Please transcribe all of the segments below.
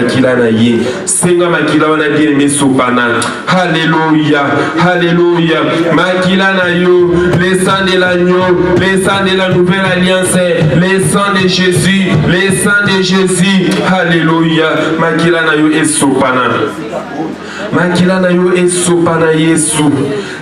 makila na ye senga makila wana bien aimé sopana. Alléluia, alléluia. Makila na yo, le sang de l'agneau, le sang de la nouvelle alliance, le sang de Jésus, le sang de Jésus. Alléluia. Makila na yo et sopana. Makila na yo esopana Yesu.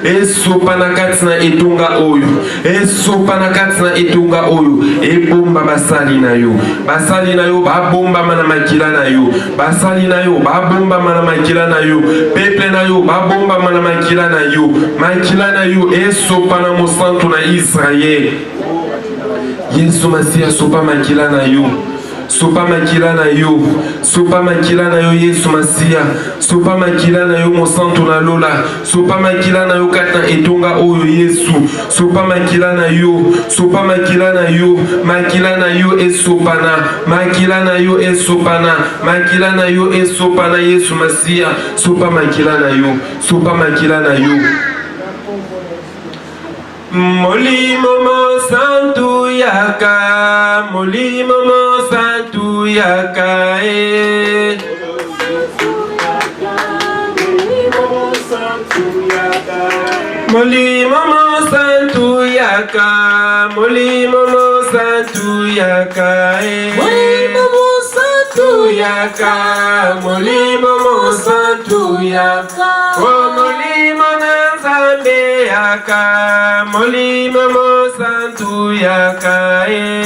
Esopana katina etunga oyo. Esopana katina etunga oyo. Ebomba basali na yo. Basali na yo babomba mana makila na yo. Basali na yo babomba mana makila na yo. Peuple na yo babomba mana makila na yo. Makila na yo esopana mosantu na Israël. Yesu Masia sopa makila na yo. Sopa makila na yo, sopa makila na yo Yesu Masia, sopa makila na yo mosantu na lola, sopa makila na yo kata etonga oyo Yesu, sopa makila na yo, sopa makila na yo, makila na yo esopana, makila na yo esopana, makila na yo esopana Yesu Masia, sopa makila na yo, sopa makila na yo. Molimo mosantu yaka, molimo mosantu yaka, molimo mosantu yaka, molimo mosantu yaka, molimo mosantu yaka, molimo mosantu yaka, oh molimo Nzambe yaka, molimo mosantu yaka,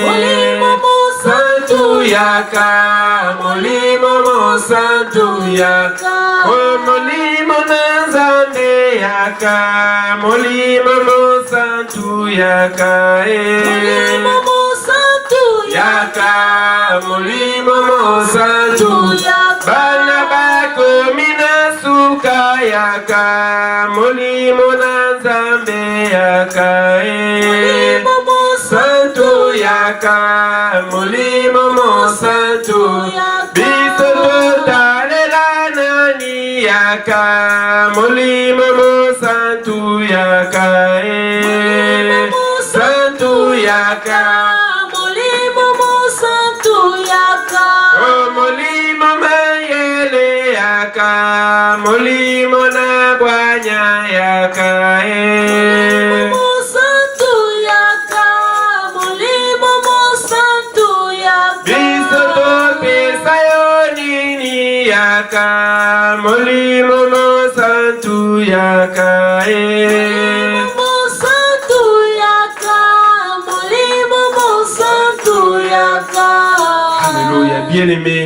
molimo mosantu yaka, molimo mosantu yaka, oh molimo Nzambe yaka, molimo mosantu yaka, molimo mosantu yaka, molimo mosantu yaka, bana bako minasuka yaka, molimo Nzambe yaka, molimo mosantu yaka, molimo mosantu biso totalela nani yaka, molimo mosantu yaka, molimo mosantu yaka, molimo mosantu yaka, oh molimo mayele yaka, molimo na bwanya yaka, molimo mosantu yaka, molimo mosantu yaka, biso topesa yo nini yaka, molimo mosantu yaka, molimo mosantu yaka, molimo mosantu yaka. Alléluia, bien-aimé,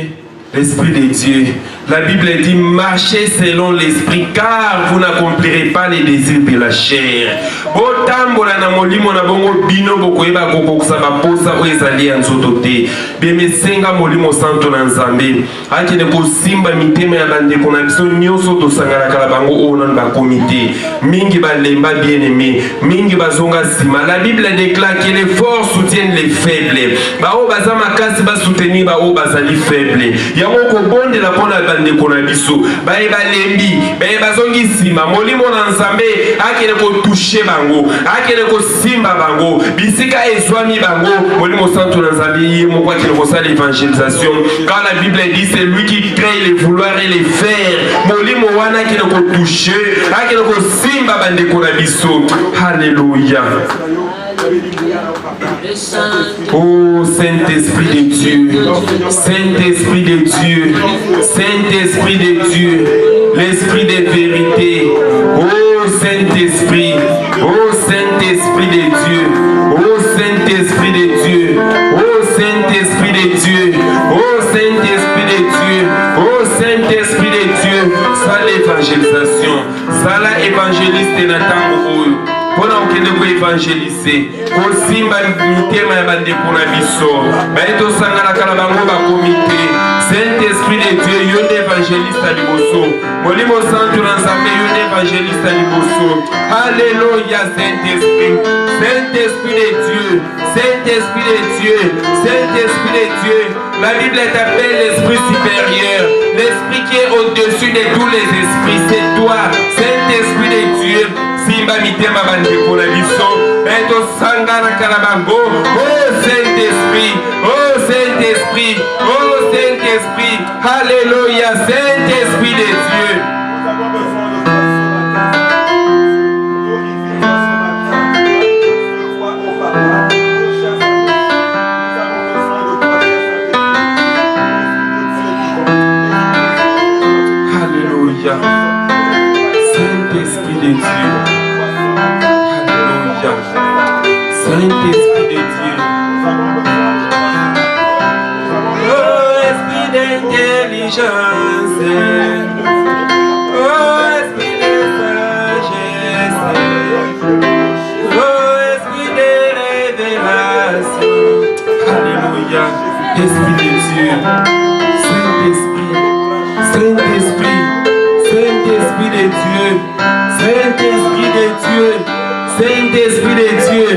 l'Esprit de Dieu. La Bible dit marchez selon l'esprit car vous n'accomplirez pas les désirs de la chair. Botambola na molimo na bongo bino bokoyeba kokokusa baposa oyo ezali ya nzoto te. Bemesenga molimo santo na Nzambe akende kosimba mitema ya bandeko na biso nyonso tosanganaka na bango oyo nanu bakomi te. Mingi balemba bien-aimé, mingi bazonga nsima. La Bible déclare que les forts soutiennent les faibles. Bao baza makasi basoutenir bao bazali faible. Yango kobondela mpona ndeko na biso baye balembi baye bazongi nsima molimo na Nzambe akende kotouche bango akende kosimba bango bisika ezwami bango molimo santo na Nzambe ye moko akende kosala l'évangélisation car la Bible dit c'est lui qui crée les vouloirs et les faire molimo wana akende kotouche akende kosimba bandeko na biso. Alléluia. Oh Saint-Esprit de Dieu, Saint-Esprit de Dieu, Saint-Esprit de Dieu, l'Esprit de vérité. Oh Saint-Esprit, oh Saint-Esprit de Dieu, oh Saint-Esprit de Dieu, oh Saint-Esprit de Dieu, oh Saint-Esprit de Dieu, oh Saint-Esprit de Dieu, ça l'évangélisation, ça la évangéliste Nathan. Pona okende ko évangéliser ko simba mitema ya bandeko na biso baito sangana kala bango ba comité Saint-Esprit de Dieu yo évangéliste à liboso molimo santo na Nzambe yo évangéliste à liboso. Alléluia. Saint-Esprit, Saint-Esprit de Dieu, Saint-Esprit de Dieu, Saint-Esprit de Dieu. La Bible t'appelle l'esprit supérieur, l'esprit qui est au-dessus de tous les esprits, c'est toi, Saint-Esprit de Dieu. Simba mitema bandeko na biso eto sangana kala bango. Oh Saint-Esprit, oh Saint-Esprit, oh Saint-Esprit. Saint-Esprit. Alléluia, Saint-Esprit de Dieu. Nous avons besoin de toi ce matin. Glorification matin. De toi, au Papa. Nos chers amis. Nous avons besoin de toi, chers amis. Alléluia. Saint-Esprit de Dieu. Alléluia. Saint-Esprit de Dieu. Oh, Esprit d'intelligence. Oh, Esprit de sagesse. Oh, Esprit de révélation. Alléluia. Esprit de Dieu. Saint-Esprit. Saint-Esprit. Saint-Esprit de Dieu. Saint-Esprit de Dieu. Saint-Esprit de Dieu.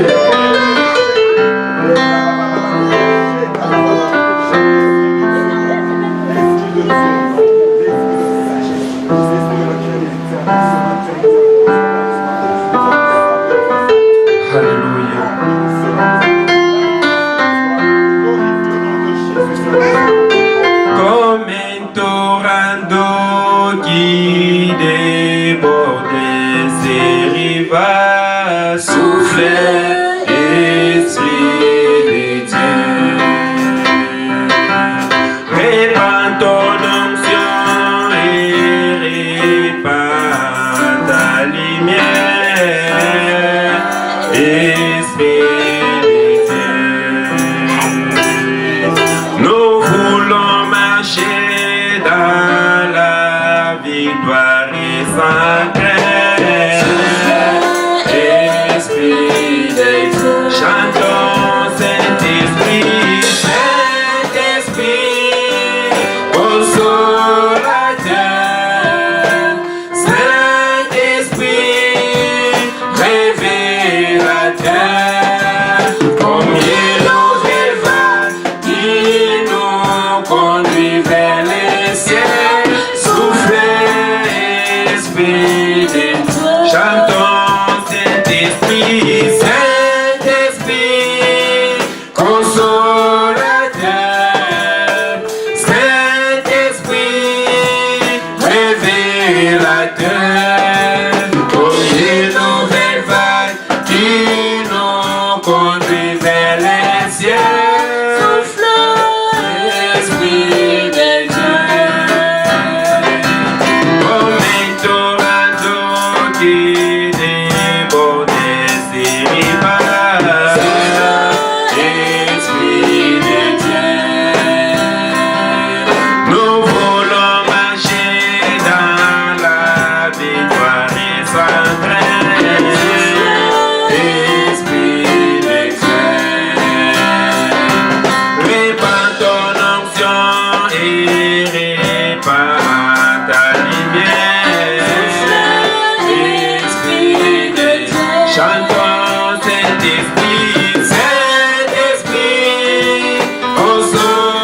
Comme un torrent d'eau qui déborde ses rivages, souffle Esprit de Dieu. Répand ton onction et répand ta lumière, Esprit de Dieu. Nous voulons marcher dans la victoire et sans crainte. Esprit de Dieu, chantons Saint-Esprit, Saint-Esprit, consolateur, Saint-Esprit, révélateur, combien nos rêves qui nous conduit vers les ciels, soufflez, Esprit de Dieu, chantons Saint-Esprit, Saint-Esprit, consolateur, Saint-Esprit, révélateur, combien nouvelles vagues qui nous conduit vers les cieux, Esprit de Dieu, comme un torrent d'eau qui déborde ses rivages, Esprit de Dieu, nous voulons marcher dans la victoire et sans crainte, Esprit de Dieu, répand ton onction et répand ta lumière, Esprit de Dieu, chantons Saint-Esprit, Saint-Esprit, consolateur,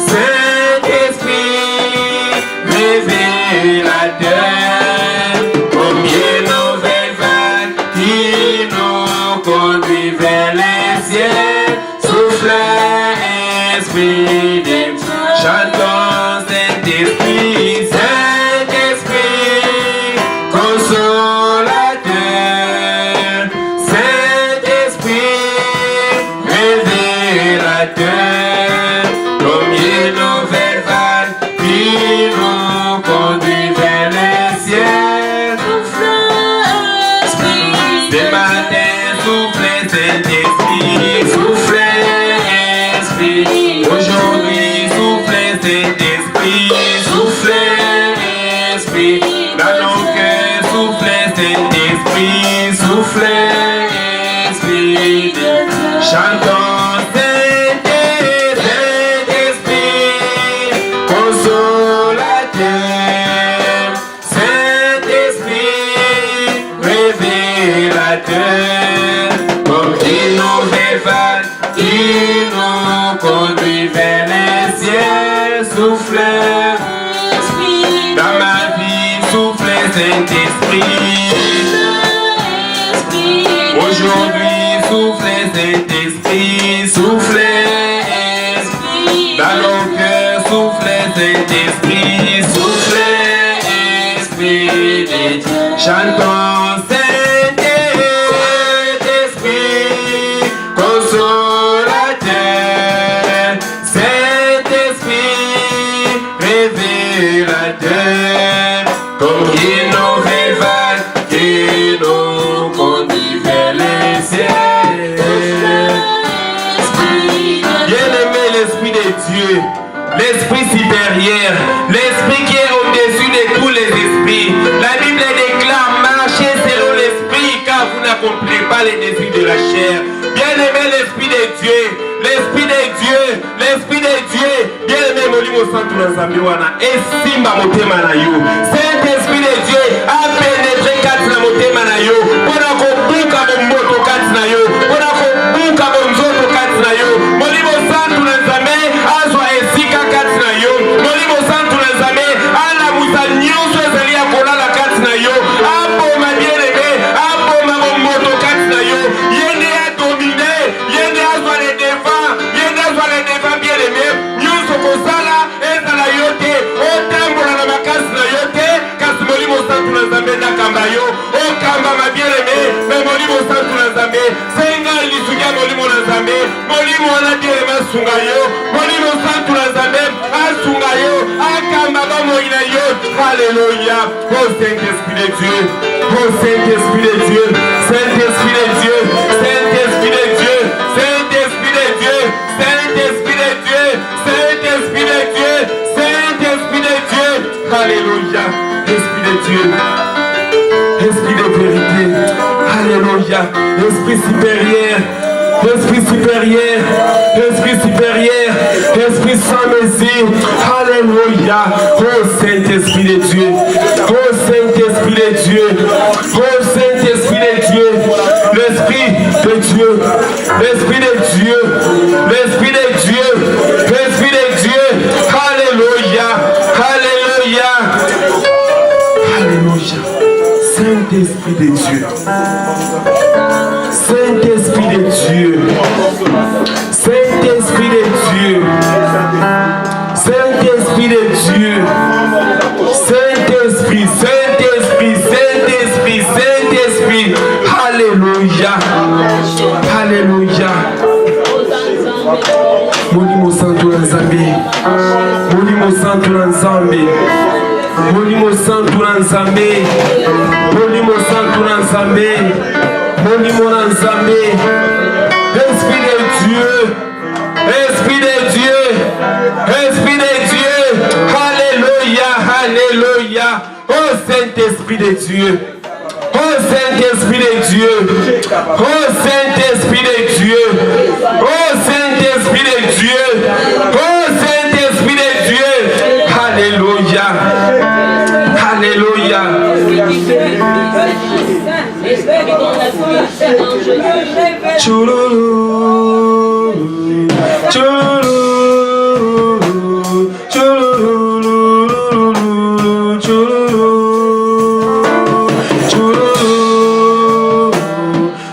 Saint-Esprit, révélateur, combien nouvelles vagues qui nous conduit vers les cieux, souffle Esprit de Dieu, chantons Saint-Esprit, Saint-Esprit, consolateur, Saint-Esprit, révélateur, combien nouvelles vagues qui nous conduit vers les cieux, des matins soufflez Saint-Esprit, soufflez Esprit, aujourd'hui soufflez Saint-Esprit, soufflez Esprit, dans nos cœurs soufflez Saint-Esprit, soufflez Esprit, chantons Saint-Esprit, consolateur, Saint-Esprit, révélateur, comme une nouvelle vague qui nous conduit vers les cieux, souffle dans ma vie, souffle Saint-Esprit, aujourd'hui souffle Saint-Esprit, souffle Esprit, soufflez, Saint-Esprit, soufflez, Esprit de Dieu. Chantons, Saint-Esprit, consolateur, Saint-Esprit, révélateur, comme qui nous révèle, qui nous conduit vers les cieux. Bien-aimé, l'Esprit de Dieu, l'Esprit supérieur, l'Esprit qui est au-dessus de tous les esprits. La Bible déclare, marchez selon l'Esprit, car vous n'accomplissez pas les désirs de la chair. Bien-aimé, l'Esprit de Dieu, l'Esprit de Dieu, l'Esprit de Dieu, bien-aimé, Molimo Santo Nzambiwana, et Simba Motema na yo. Saint-Esprit de Dieu a pénétré quatre na Motema na yo. Pour akobuka bomboto quatre na yo. Pour akobuka bomzoto quatre na yo. Molimo Santo Nzambe azwa esika quatre na yo. Molimo Santo Nzambe ala musa nyonso ezali ya kolala quatre na yo. Aboma bien-aimé, aboma bomboto quatre na yo. Yende a dominé, yende azwa le devant, yende azwa le devant bien-aimé. Nyonso kosala ezala yo te. Otambola na makasi na yo te. Kasi Molimo Santo Nzambe nakamba yo. Okamba ma bien-aimé, mais Molimo Santo Nzambe senga lisukia Molimo Nzambe. Molimo wana bien-aimé sunga yo. Molimo Santo Nzambe asunga yo. Akamba ba moina yo. Alléluia. Oh Saint-Esprit de Dieu. Oh Saint-Esprit de Dieu. Saint-Esprit de Dieu. Saint-Esprit de Dieu. Saint-Esprit de Dieu. Saint-Esprit de Dieu. Saint-Esprit de Dieu. Saint-Esprit de Dieu. Alléluia. Esprit de Dieu. Esprit de vérité. Alléluia. Esprit supérieur. Esprit supérieur. Esprit supérieur. Esprit sans mesure. Alléluia. Oh Saint-Esprit de Dieu. Oh Saint-Esprit de Dieu. Oh Saint-Esprit de Dieu. L'Esprit de Dieu. L'Esprit de Dieu. L'Esprit de Dieu. L'Esprit de Dieu. Alléluia. Alléluia. Alléluia. Saint-Esprit de Dieu. Saint-Esprit de Dieu. Saint-Esprit de Dieu. Saint-Esprit de Dieu. Saint-Esprit, Saint-Esprit, Saint-Esprit, Saint-Esprit. Alléluia. Alléluia. Molimo Santo Nzambe. Molimo Santo Nzambe. Molimo Santo Nzambe. Molimo Santo Nzambe. Molimo Nzambe. Esprit de Dieu. Esprit de Dieu. Esprit de Dieu. Alléluia. Alléluia. Oh Saint-Esprit de Dieu. Oh Saint-Esprit de Dieu. Oh Saint-Esprit de Dieu. Oh Saint-Esprit de Dieu. Oh Saint-Esprit de Dieu. Alléluia. Alléluia. Chouloulou. Chouloulou. Chouloulou.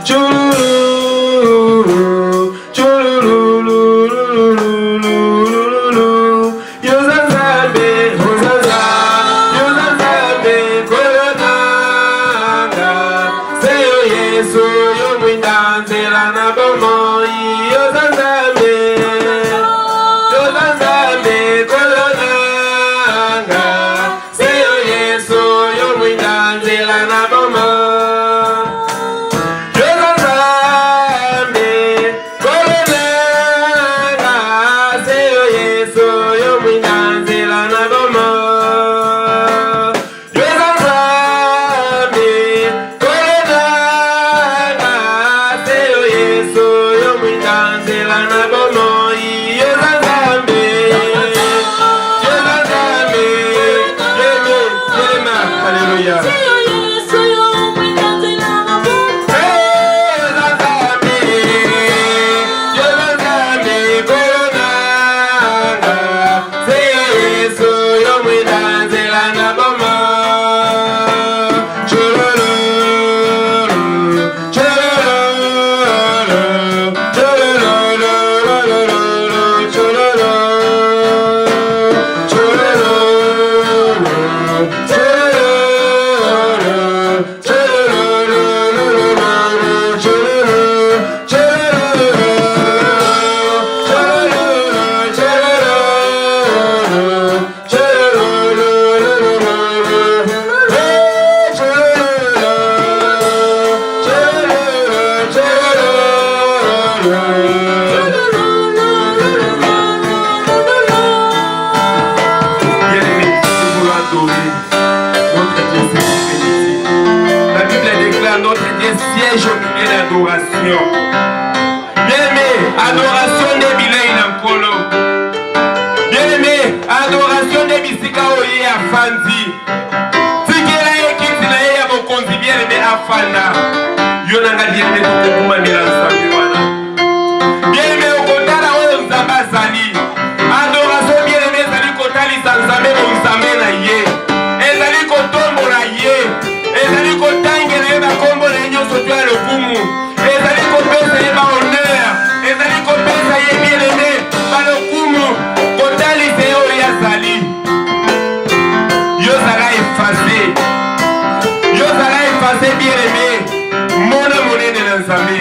Chouloulou. Yozazambe, Rozaza, Yozazambe, Koronanga, Seyo Yesu, Yomwindanzela na bomoi, Yozazambe. adoration. Bien-aimé, adoration des bilets inankolo. Bien-aimé, adoration des bisika oye afandi. Tikela ekiti na ye ya mokonzi bien-aimé afanda. Yo nanga bien-aimé tokokuma milansambi wana. Bien-aimé okotala oyo nzambe azali. Adoration bien-aimé ezali kotalisa nzambe bonzambe na ye. Ezali kotombola ye. Ezali kotangela ye bakombo na ye nyonso to ya lokumu. Ezali kopesa ye bahonneur. Ezali kopesa ye bien-aimé balokumu. Kotalisa ye oyo azali. Yo zala effacé. Yo zala effacé bien-aimé. Mona monene na nzambe.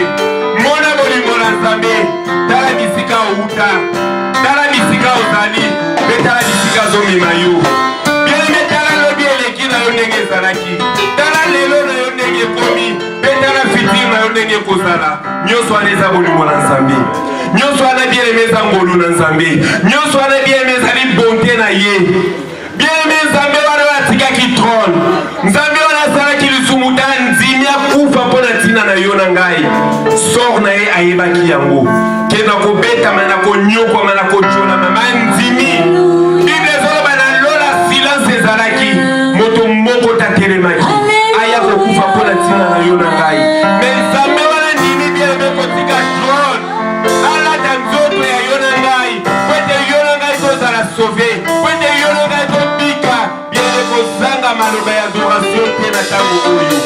Mona bolingo na nzambe. Tala bisika outa. Tala bisika ozali. Pe tala bisika zomima yo. Bien-aimé tala lobi eleki na yo ndenge ezalaki. Tala lelo na yo ndenge komi. Pe tala fitir na yo ndenge kozala. Nyonso wana eza bolingo na nzambe. Nyonso wana bien-aimé eza ngolu na nzambe. Nyonso wana bien-aimé ezali bonté na ye. Bien-aimé nzambe wana atikaki trône. Nzambe wana asalaki lisumu ta ndimi akufa mpo na ntina na yo na ngai. Sor na ye ayebaki yango. Ke na kobetama na konyokwama na kojonama mandimi. Bible ezoloba na lola silence ezalaki. Moto moko tatelemaki. Aya kokufa mpo na ntina na yo na ngai. Mais nzambe wana ndimi bien-aimé kotika trône. Alata nzoto ya yo na ngai. Po ete yo na ngai tozala sauvé. Po ete yo na ngai tobika. Bien-aimé kozanga maloba ya adoration te na tango oyo.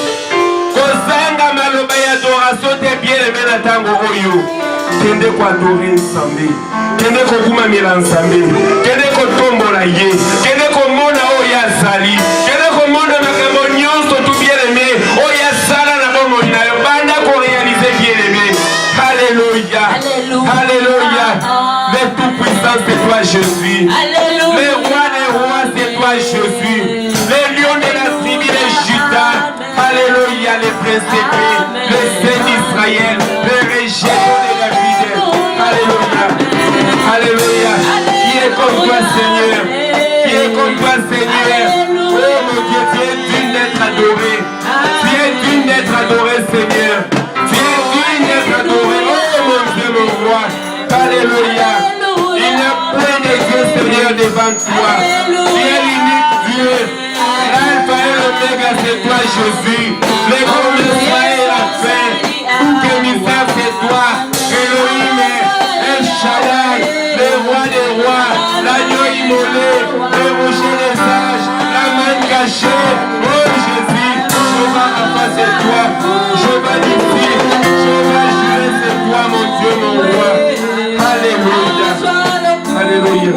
Kozanga maloba ya adoration te bien-aimé na tango oyo. Kende koadore nzambe. Kende kokumamela nzambe. Kende kotombola ye. Kende komona oyo azali. Kende komona makambo nyonso tu bien-aimé oyo asala na bomoi na yo. Banda korealize bien-aimé. Alléluia. Alléluia. Le tout-puissant c'est toi Jésus. Le roi des rois c'est toi Jésus. Le lion de la tribu de Juda. Alléluia. Les principes. Le Saint d'Israël. Le régent de David. Alléluia. Alléluia. Qui est comme toi Seigneur? Qui est comme toi Seigneur? Oh mon Dieu, tu es digne d'être adoré. Tu es digne d'être adoré Seigneur. Tu es digne d'être adoré. Oh mon Dieu, mon roi. Alléluia. Il n'y a point de Dieu Seigneur devant toi. Tu es l'unique Dieu. L'alpha et l'oméga c'est toi Jésus. Le commencement et la fin. Tout émissaire c'est toi. Elohim, El Shaddai, le roi des rois, l'agneau immolé, le rocher des sages, la main cachée. Oh Jésus, je vais en face de toi. Je vais d'ici. Je vais jurer c'est toi mon Dieu, mon roi. Alléluia. Alléluia.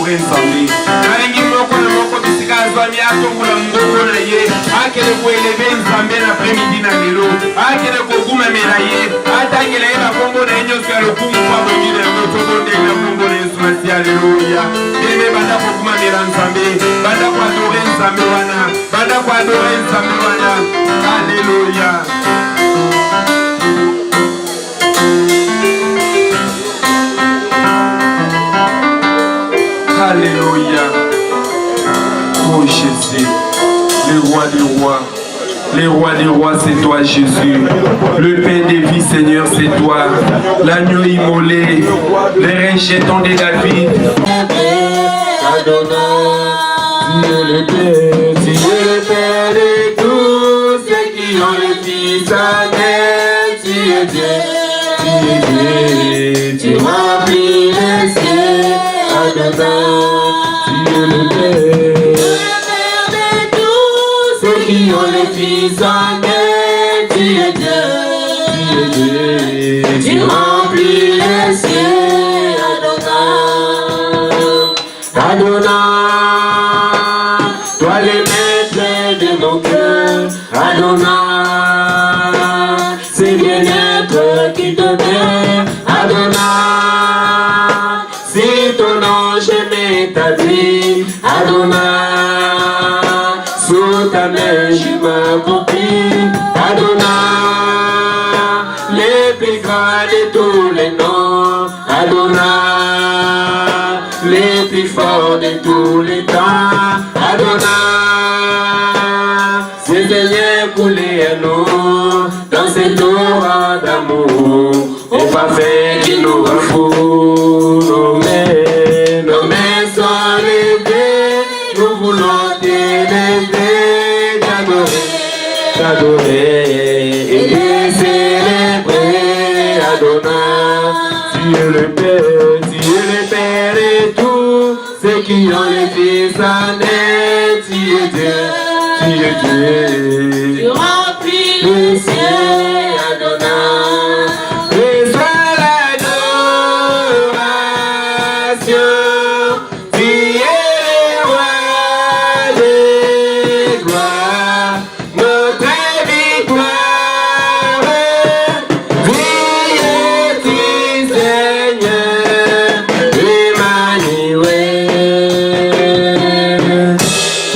adorer Nzambe. Nalingi moko na moko bisika azwami atombola mbongo na ye, akele koeleve Nzambe na après-midi na lelo, akele kokumamela ye, atangela ye bakombo na ye nyonso ya lokumu mpo abongile yango tobondeli na kombo na Yesu Masihi. Alléluia. Bien-aimé, banda kokumamela Nzambe, banda koadore Nzambe wana, banda koadore Nzambe wana. Alléluia. Alléluia. Oh Jésus, le roi des rois. Le roi des rois, c'est toi Jésus. Le pain des vies, Seigneur, c'est toi. L'agneau immolé, les rejetons de David. Dieu le Père, Dieu le Père de tous ceux qui ont le Fils en elle. Tu es Dieu, tu es Dieu, tu remplis les cieux, Adonai. Dieu le Père de tous ceux qui ont le Fils en elle. Tu es Dieu, tu remplis les cieux, Adonai. Adonai. Toi le maître de mon cœur, Adonai, c'est bien-être qui te plaît, Adonai, si ton ange m'établit, Adonai, sous ta main je m'accroupis, Adonai, les plus grands de tous les noms, Adonai, les plus forts de tous les temps, Adonai, c'est Seigneur coulé à nous, dans cette aura d'amour, au parfait qui nous refoule, nos mains sont levées, nous voulons t'élever, t'adorer et te célébrer, Adonai, tu es le Père, tu es le Père et tout, ceux qui ont le Fils en elle, tu es Dieu, tu es Dieu, tu remplis le ciel, Adonai, reçois l'adoration, tu es le roi des gloires, notre victoire, tu es Seigneur, Emmanuel.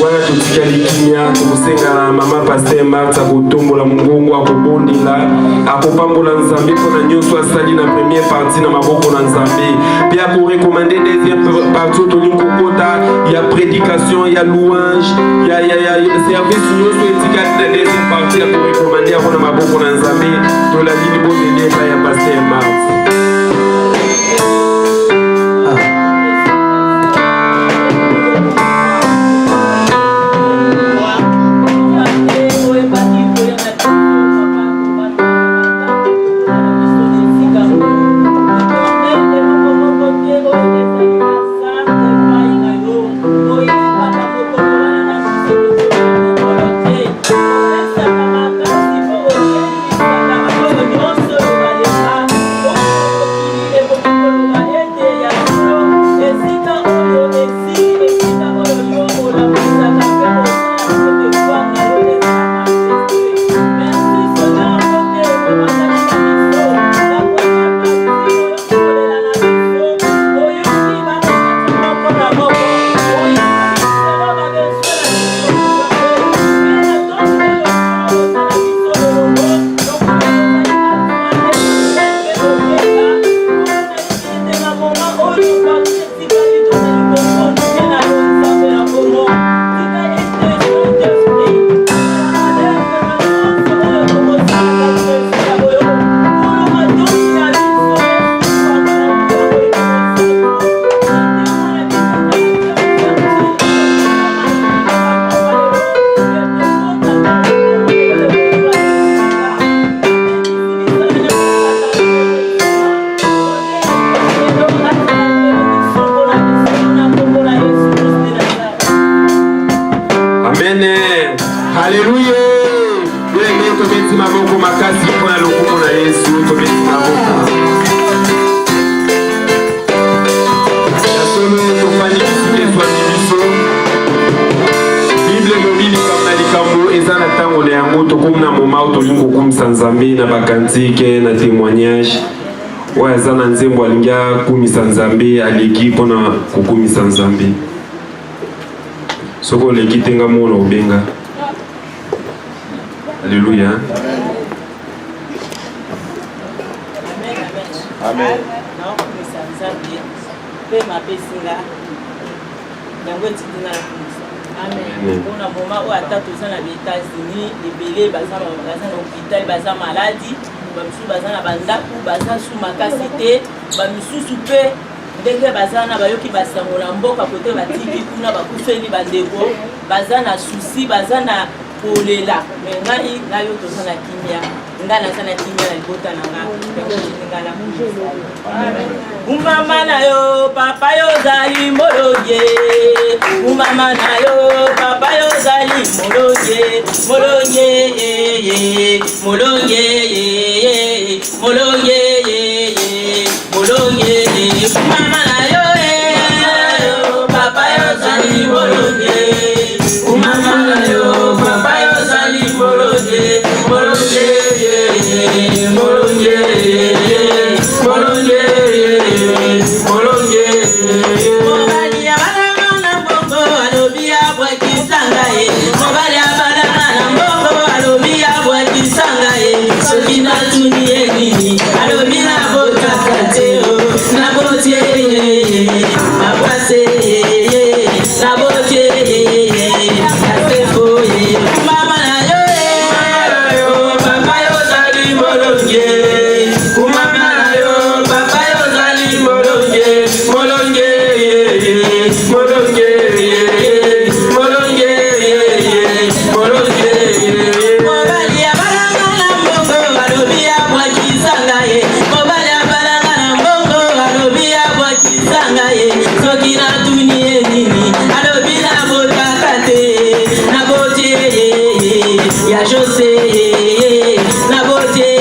Wana tutikali kimia kumusenga mama Pasteur Martha kutombola mungongo akobondela akopambola Nzambe mpona nyonso asali na première partie na maboko na Nzambe pe akorekomande deuxième partie tolingi kokota ya prédication ya louange ya service nyonso etikali na deuxième partie akorekomande yango na maboko na Nzambe tolali libondeli epai ya Pasteur Martha. Alléluia. Bien-aimé, tobeti maboko makasi mpona lokumu na Yesu, tobeti maboko. Ya solo tofani comme na moment où tolingo comme sanzambi na bakantike na témoignage ouais ça na nzembo alinga kumisa nzambe aleki pona kukumisa nzambe soko leki tenga mona obenga. Alléluia. Amen. Amen. On a moment où attend tous les États-Unis, les bébés, bazar hôpital, bazar maladie, bazar na bandaku, bazar sous makasité, bamisu soupe, ndenge bazar na bayoki basangola mboka côté batiki kuna bakufeli bandeko, bazar na souci, bazar na kolela. Mais ngai nayo to sana kimia, ngana sana kimia na kota na ngala munjelo. Umama na yo papa yo zali moloye, umama na yo papa yo zali moloye, moloye moloye moloye moloye, umama na yo papa yo zali moloye, umama na yo papa yo zali moloye, moloye moloye moloye. Mobali abana na bongo alobi abwa kisanga ye, mobali abana na bongo alobi abwa kisanga ye, soki na tuni enini alobi na bota kateo na botie na pase na botie asefo ye, mama na yo papa yo zali molonge, mama na yo papa yo zali molonge, molonge molonge molonge molonge. Mobali abalanga na mbongo alobi abwa kisanga ye, mobali abalanga na mbongo alobi abwa kisanga ye, soki na tuni enini alobi na botaka te na botie ya Jose na botie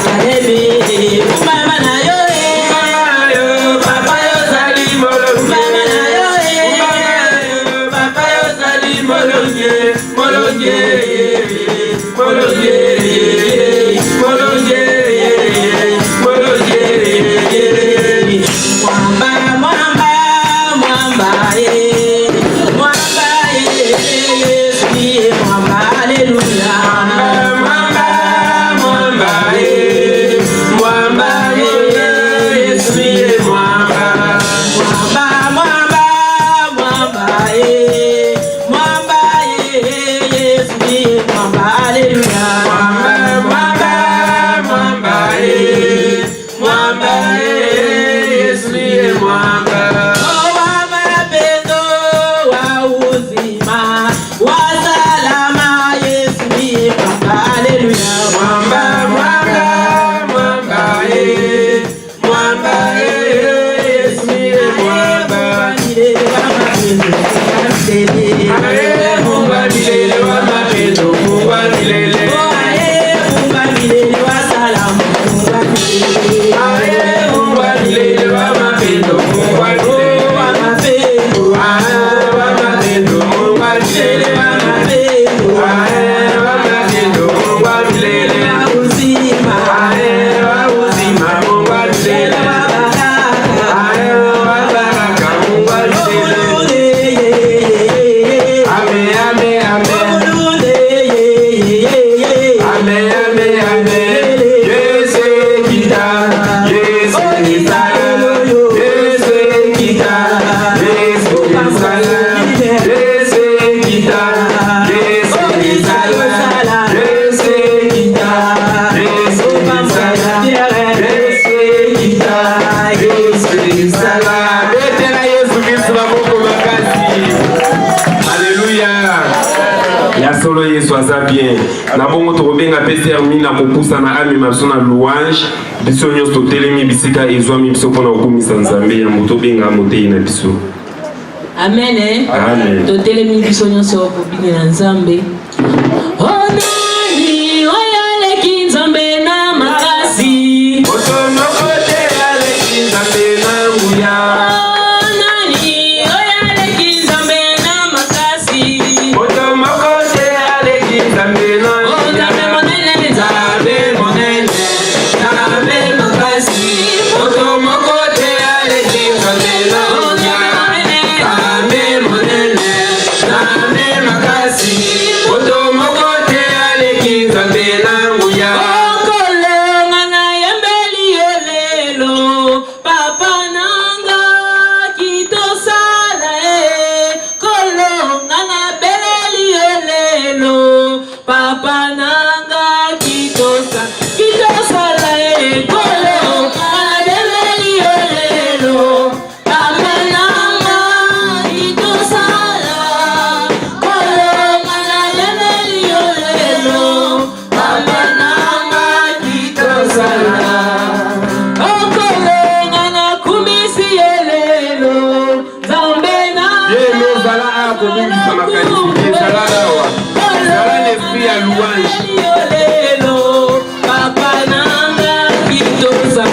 karebe, mama na yo papa yo zali molonge, mama na yo papa yo zali molonge, molonge molonge molonge molonge. Mwamba mwamba mwamba mwamba Yesu ndiye mwamba, haleluya. Mwamba mwamba mwamba Yesu ndiye mwamba, mwamba mwamba mwamba mwamba Yesu ndiye mwamba, haleluya. Mwamba mwamba mwamba mwamba Yesu ndiye mwamba. Mwamba pendo wa uzima wa salama, Yesu ndiye mwamba, haleluya. Mwamba mwamba mwamba mwamba Yesu ndiye mwamba. Mungu milele wa mapendo, Mungu milele, Mungu milele wa salamu, Mungu milele wa mapendo, Mungu milele wa mapendo, wa mapendo, Mungu milele wa mapendo, wa mapendo, Mungu milele wa uzima, wa uzima, Mungu milele wa baraka, Mungu milele. Amen, amen, amen. Amen, amen, amen. Yesu kita, Yesu kita, Yesu kita, Yesu kita, Yesu kita, Yesu kita, Yesu kita, Yesu kita, Yesu kita. Betela Yesu Kristo maboko makasi. Alléluia. Ya solo Yesu aza bien. Na bongo tokobenga pesi ya mina kokusa na ami maso na louange. Biso nyonso totelemi bisika ezwami biso mpona kokumisa Nzambe ya moto benga motei na biso. Amen. Amen. Totelemi biso nyonso kobini na Nzambe. Onani oyaleki Nzambe na makasi. Otomoko te aleki Nzambe na nguya. Onani oyaleki Nzambe na makasi. Otomoko te aleki Nzambe na ozala a kobungisa makanisi ezala awa ezala l'esprit ya louange papa nanga kitosa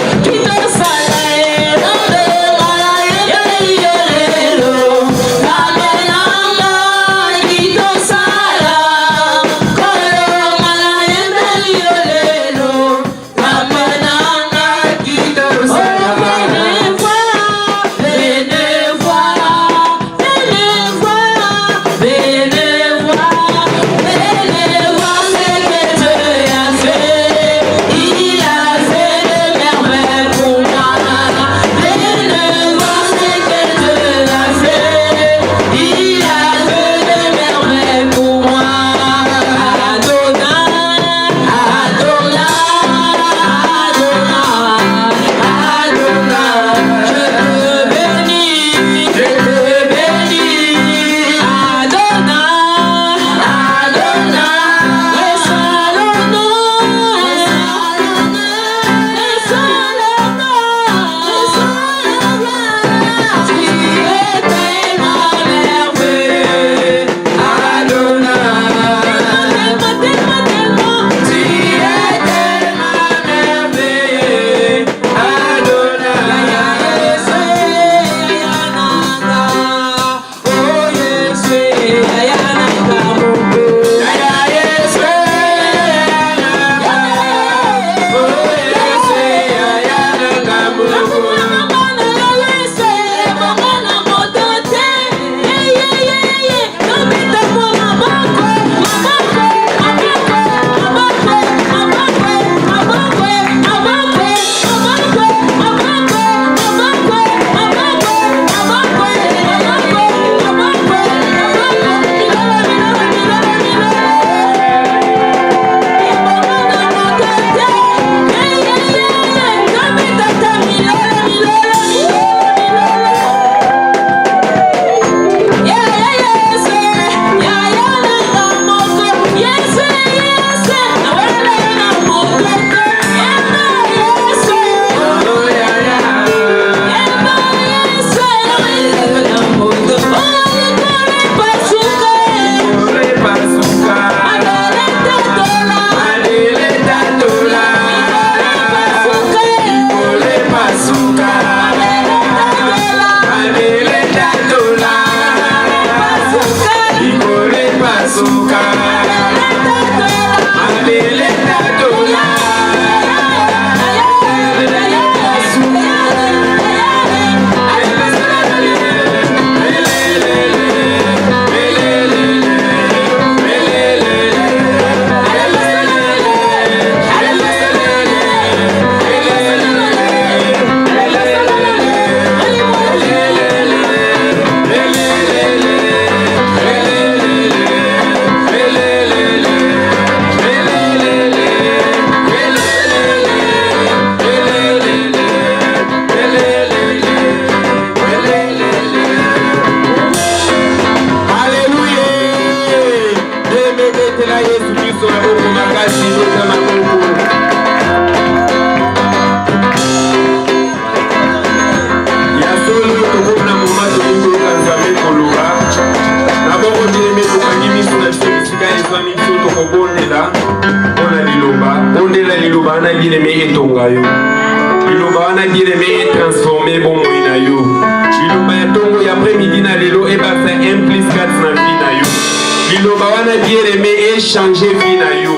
changer vie na yo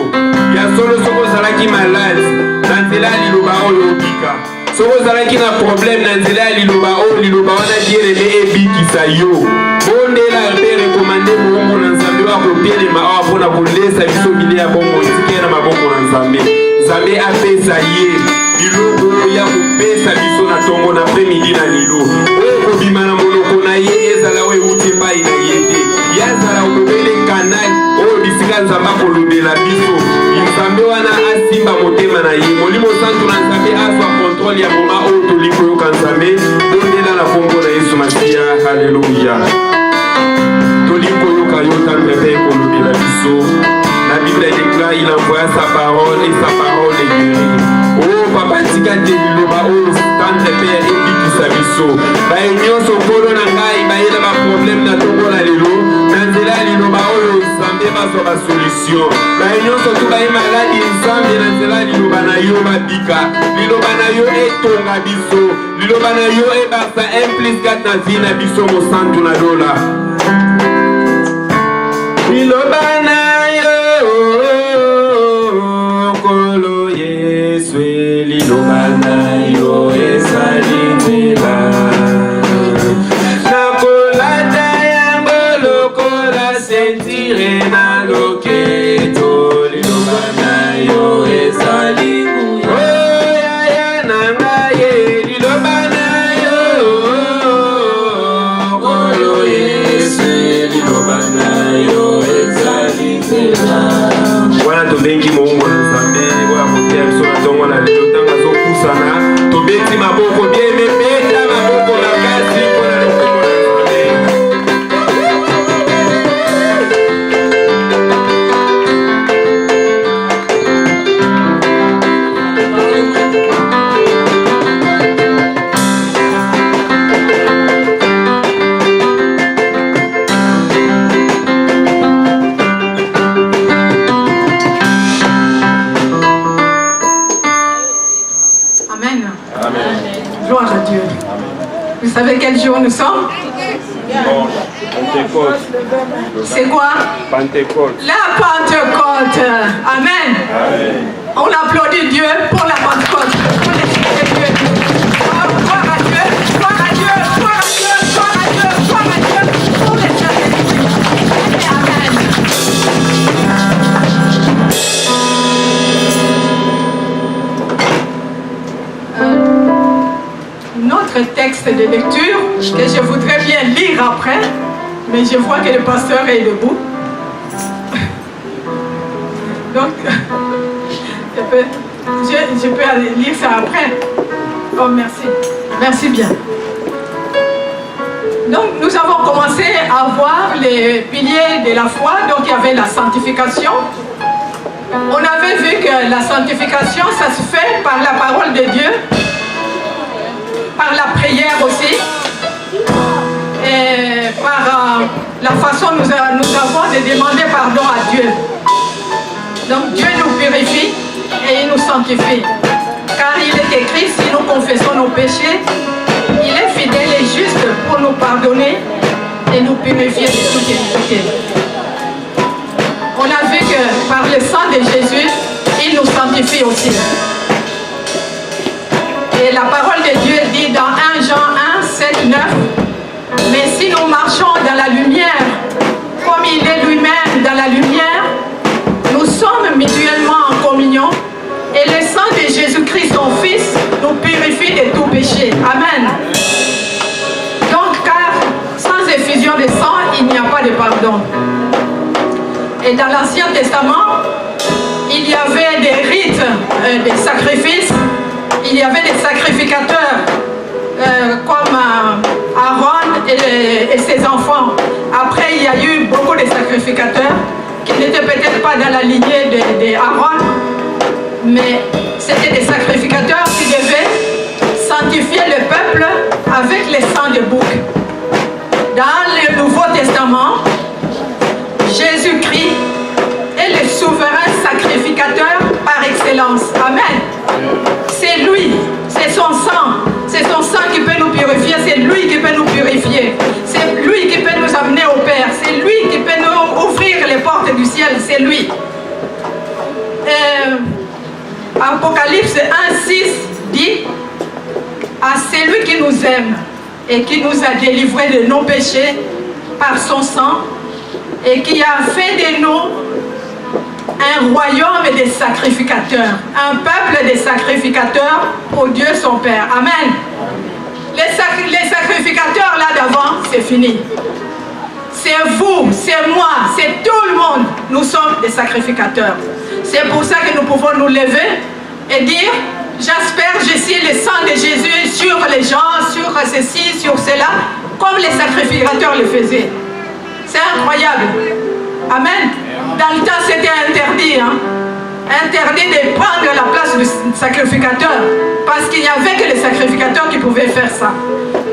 ya solo soko zalaki malade na nzela ya liloba oyo obika soko zalaki na problème na nzela ya liloba oyo liloba wana bien-aimé ebikisa yo bondela mpe rekomande bongo na nzambe oyo akotelema awa mpona kolesa biso bile ya bongo etikele na maboko na nzambe nzambe apesa ye biloko oyo ya kopesa biso na ntongo na mpe-midi na lelo oyo kobima na monoko na ye ezala oyo euti epai na ye te yazala okobele kanali oyo bisika nzambe akolobela biso nzambe wana asimba motema na ye molimo santu na nzambe azwa kontrole ya moma oyo toli koyoka nzambe tondela na kombo na yesu masiya haleluya toli koyoka yo tendre mpe ekolobela biso la bible déclare il envoya sa parole et sa parole est guérie oh papa tika te liloba oyo tendre mpe ebikisa biso baye nyonso nkolo na ngai bayela baproblème na tongo na guérison. Bayon surtout baye maladi nzambe na nzela liloba na yo babika. Liloba na yo etonga biso. Liloba na yo ebasa 1+4 na vie na biso mosantu na dola. Liloba na yo kolo Yesu liloba na yo ezali nzela. Nakolata yango lokola sentire na loketo liloba na yo ezali nguya. Oya na ngaye liloba na yo kolo Yesu liloba na yo ezali nzela. Wana tobengi Mungu na Nzambe wa motea biso na tongo na lelo tanga zokusana tobeti maboko bien mepeta maboko na kasi mpona lokomo na Nzambe. Amen. Gloire à Dieu. Vous savez quel jour nous sommes? Pentecôte. C'est quoi? Pentecôte. La Pentecôte. Amen. On applaudit Dieu pour la Pentecôte. Pour l'Esprit de Dieu. Gloire à Dieu. Gloire à Dieu. Gloire à Dieu. Gloire à Dieu. Gloire à Dieu. Pour les Saint-Esprit. Amen. Notre texte de lecture que je voudrais bien lire après, mais je vois que le pasteur est debout. Donc, je peux aller lire ça après. Oh, merci. Merci bien. Donc, nous avons commencé à voir les piliers de la foi. Donc, il y avait la sanctification. On avait vu que la sanctification, ça se fait par la parole de Dieu, par la prière aussi, et par la façon dont nous avons de demander pardon à Dieu. Donc Dieu nous purifie et il nous sanctifie. Car il est écrit, si nous confessons nos péchés, il est fidèle et juste pour nous pardonner et nous purifier de toute iniquité. On a vu que par le sang de Jésus, il nous sanctifie aussi. Et la parole de Dieu dit dans 1 Jean 1, 7, 9, mais si nous marchons dans la lumière, comme il est lui-même dans la lumière, nous sommes mutuellement en communion et le sang de Jésus-Christ, son Fils, nous purifie de tout péché. Amen. Donc, car sans effusion de sang, il n'y a pas de pardon. Et dans l'Ancien Testament, il y avait des rites, des sacrifices. Il y avait des sacrificateurs comme Aaron et ses enfants. Après, il y a eu beaucoup de sacrificateurs qui n'étaient peut-être pas dans la lignée d'Aaron, mais c'était des sacrificateurs qui devaient sanctifier le peuple avec le sang de bouc. Dans le Nouveau Testament, Jésus-Christ est le souverain sacrificateur par excellence. Amen. C'est lui, c'est son sang qui peut nous purifier, c'est lui qui peut nous purifier, c'est lui qui peut nous amener au Père, c'est lui qui peut nous ouvrir les portes du ciel, c'est lui. Apocalypse 1,6 dit à celui qui nous aime et qui nous a délivrés de nos péchés par son sang et qui a fait de nous un royaume des sacrificateurs, un peuple des sacrificateurs pour Dieu son Père. Amen. Les sacrificateurs là d'avant, c'est fini. C'est vous, c'est moi, c'est tout le monde. Nous sommes des sacrificateurs. C'est pour ça que nous pouvons nous lever et dire, j'espère, je suis le sang de Jésus sur les gens, sur ceci, sur cela, comme les sacrificateurs le faisaient. C'est incroyable. Amen. Dans le temps, c'était interdit. Interdit de prendre la place du sacrificateur. Parce qu'il n'y avait que les sacrificateurs qui pouvaient faire ça.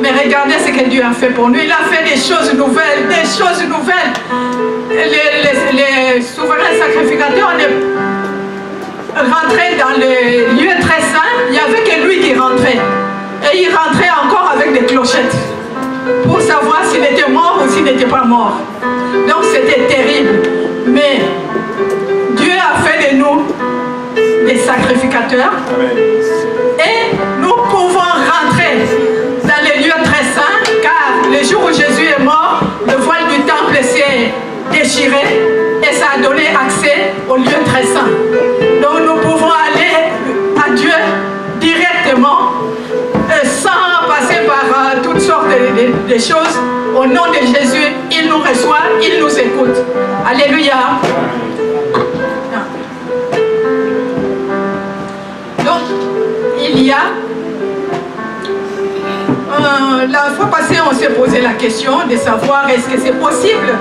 Mais regardez ce que Dieu a fait pour nous. Il a fait des choses nouvelles, des choses nouvelles. Les souverains sacrificateurs rentraient dans le lieu très saint. Il n'y avait que lui qui rentrait. Et il rentrait encore avec des clochettes pour savoir s'il était mort ou s'il n'était pas mort. Donc c'était terrible. Mais Dieu a fait de nous des sacrificateurs. Et nous pouvons rentrer dans les lieux très saints, car le jour où Jésus est mort, le voile du temple s'est déchiré et ça a donné accès au lieu très saint. Donc nous pouvons aller à Dieu directement, sans passer par toutes sortes de choses. Au nom de Jésus, il nous reçoit, il nous écoute. Alléluia. Donc, il y a... la fois passée, on s'est posé la question de savoir est-ce que c'est possible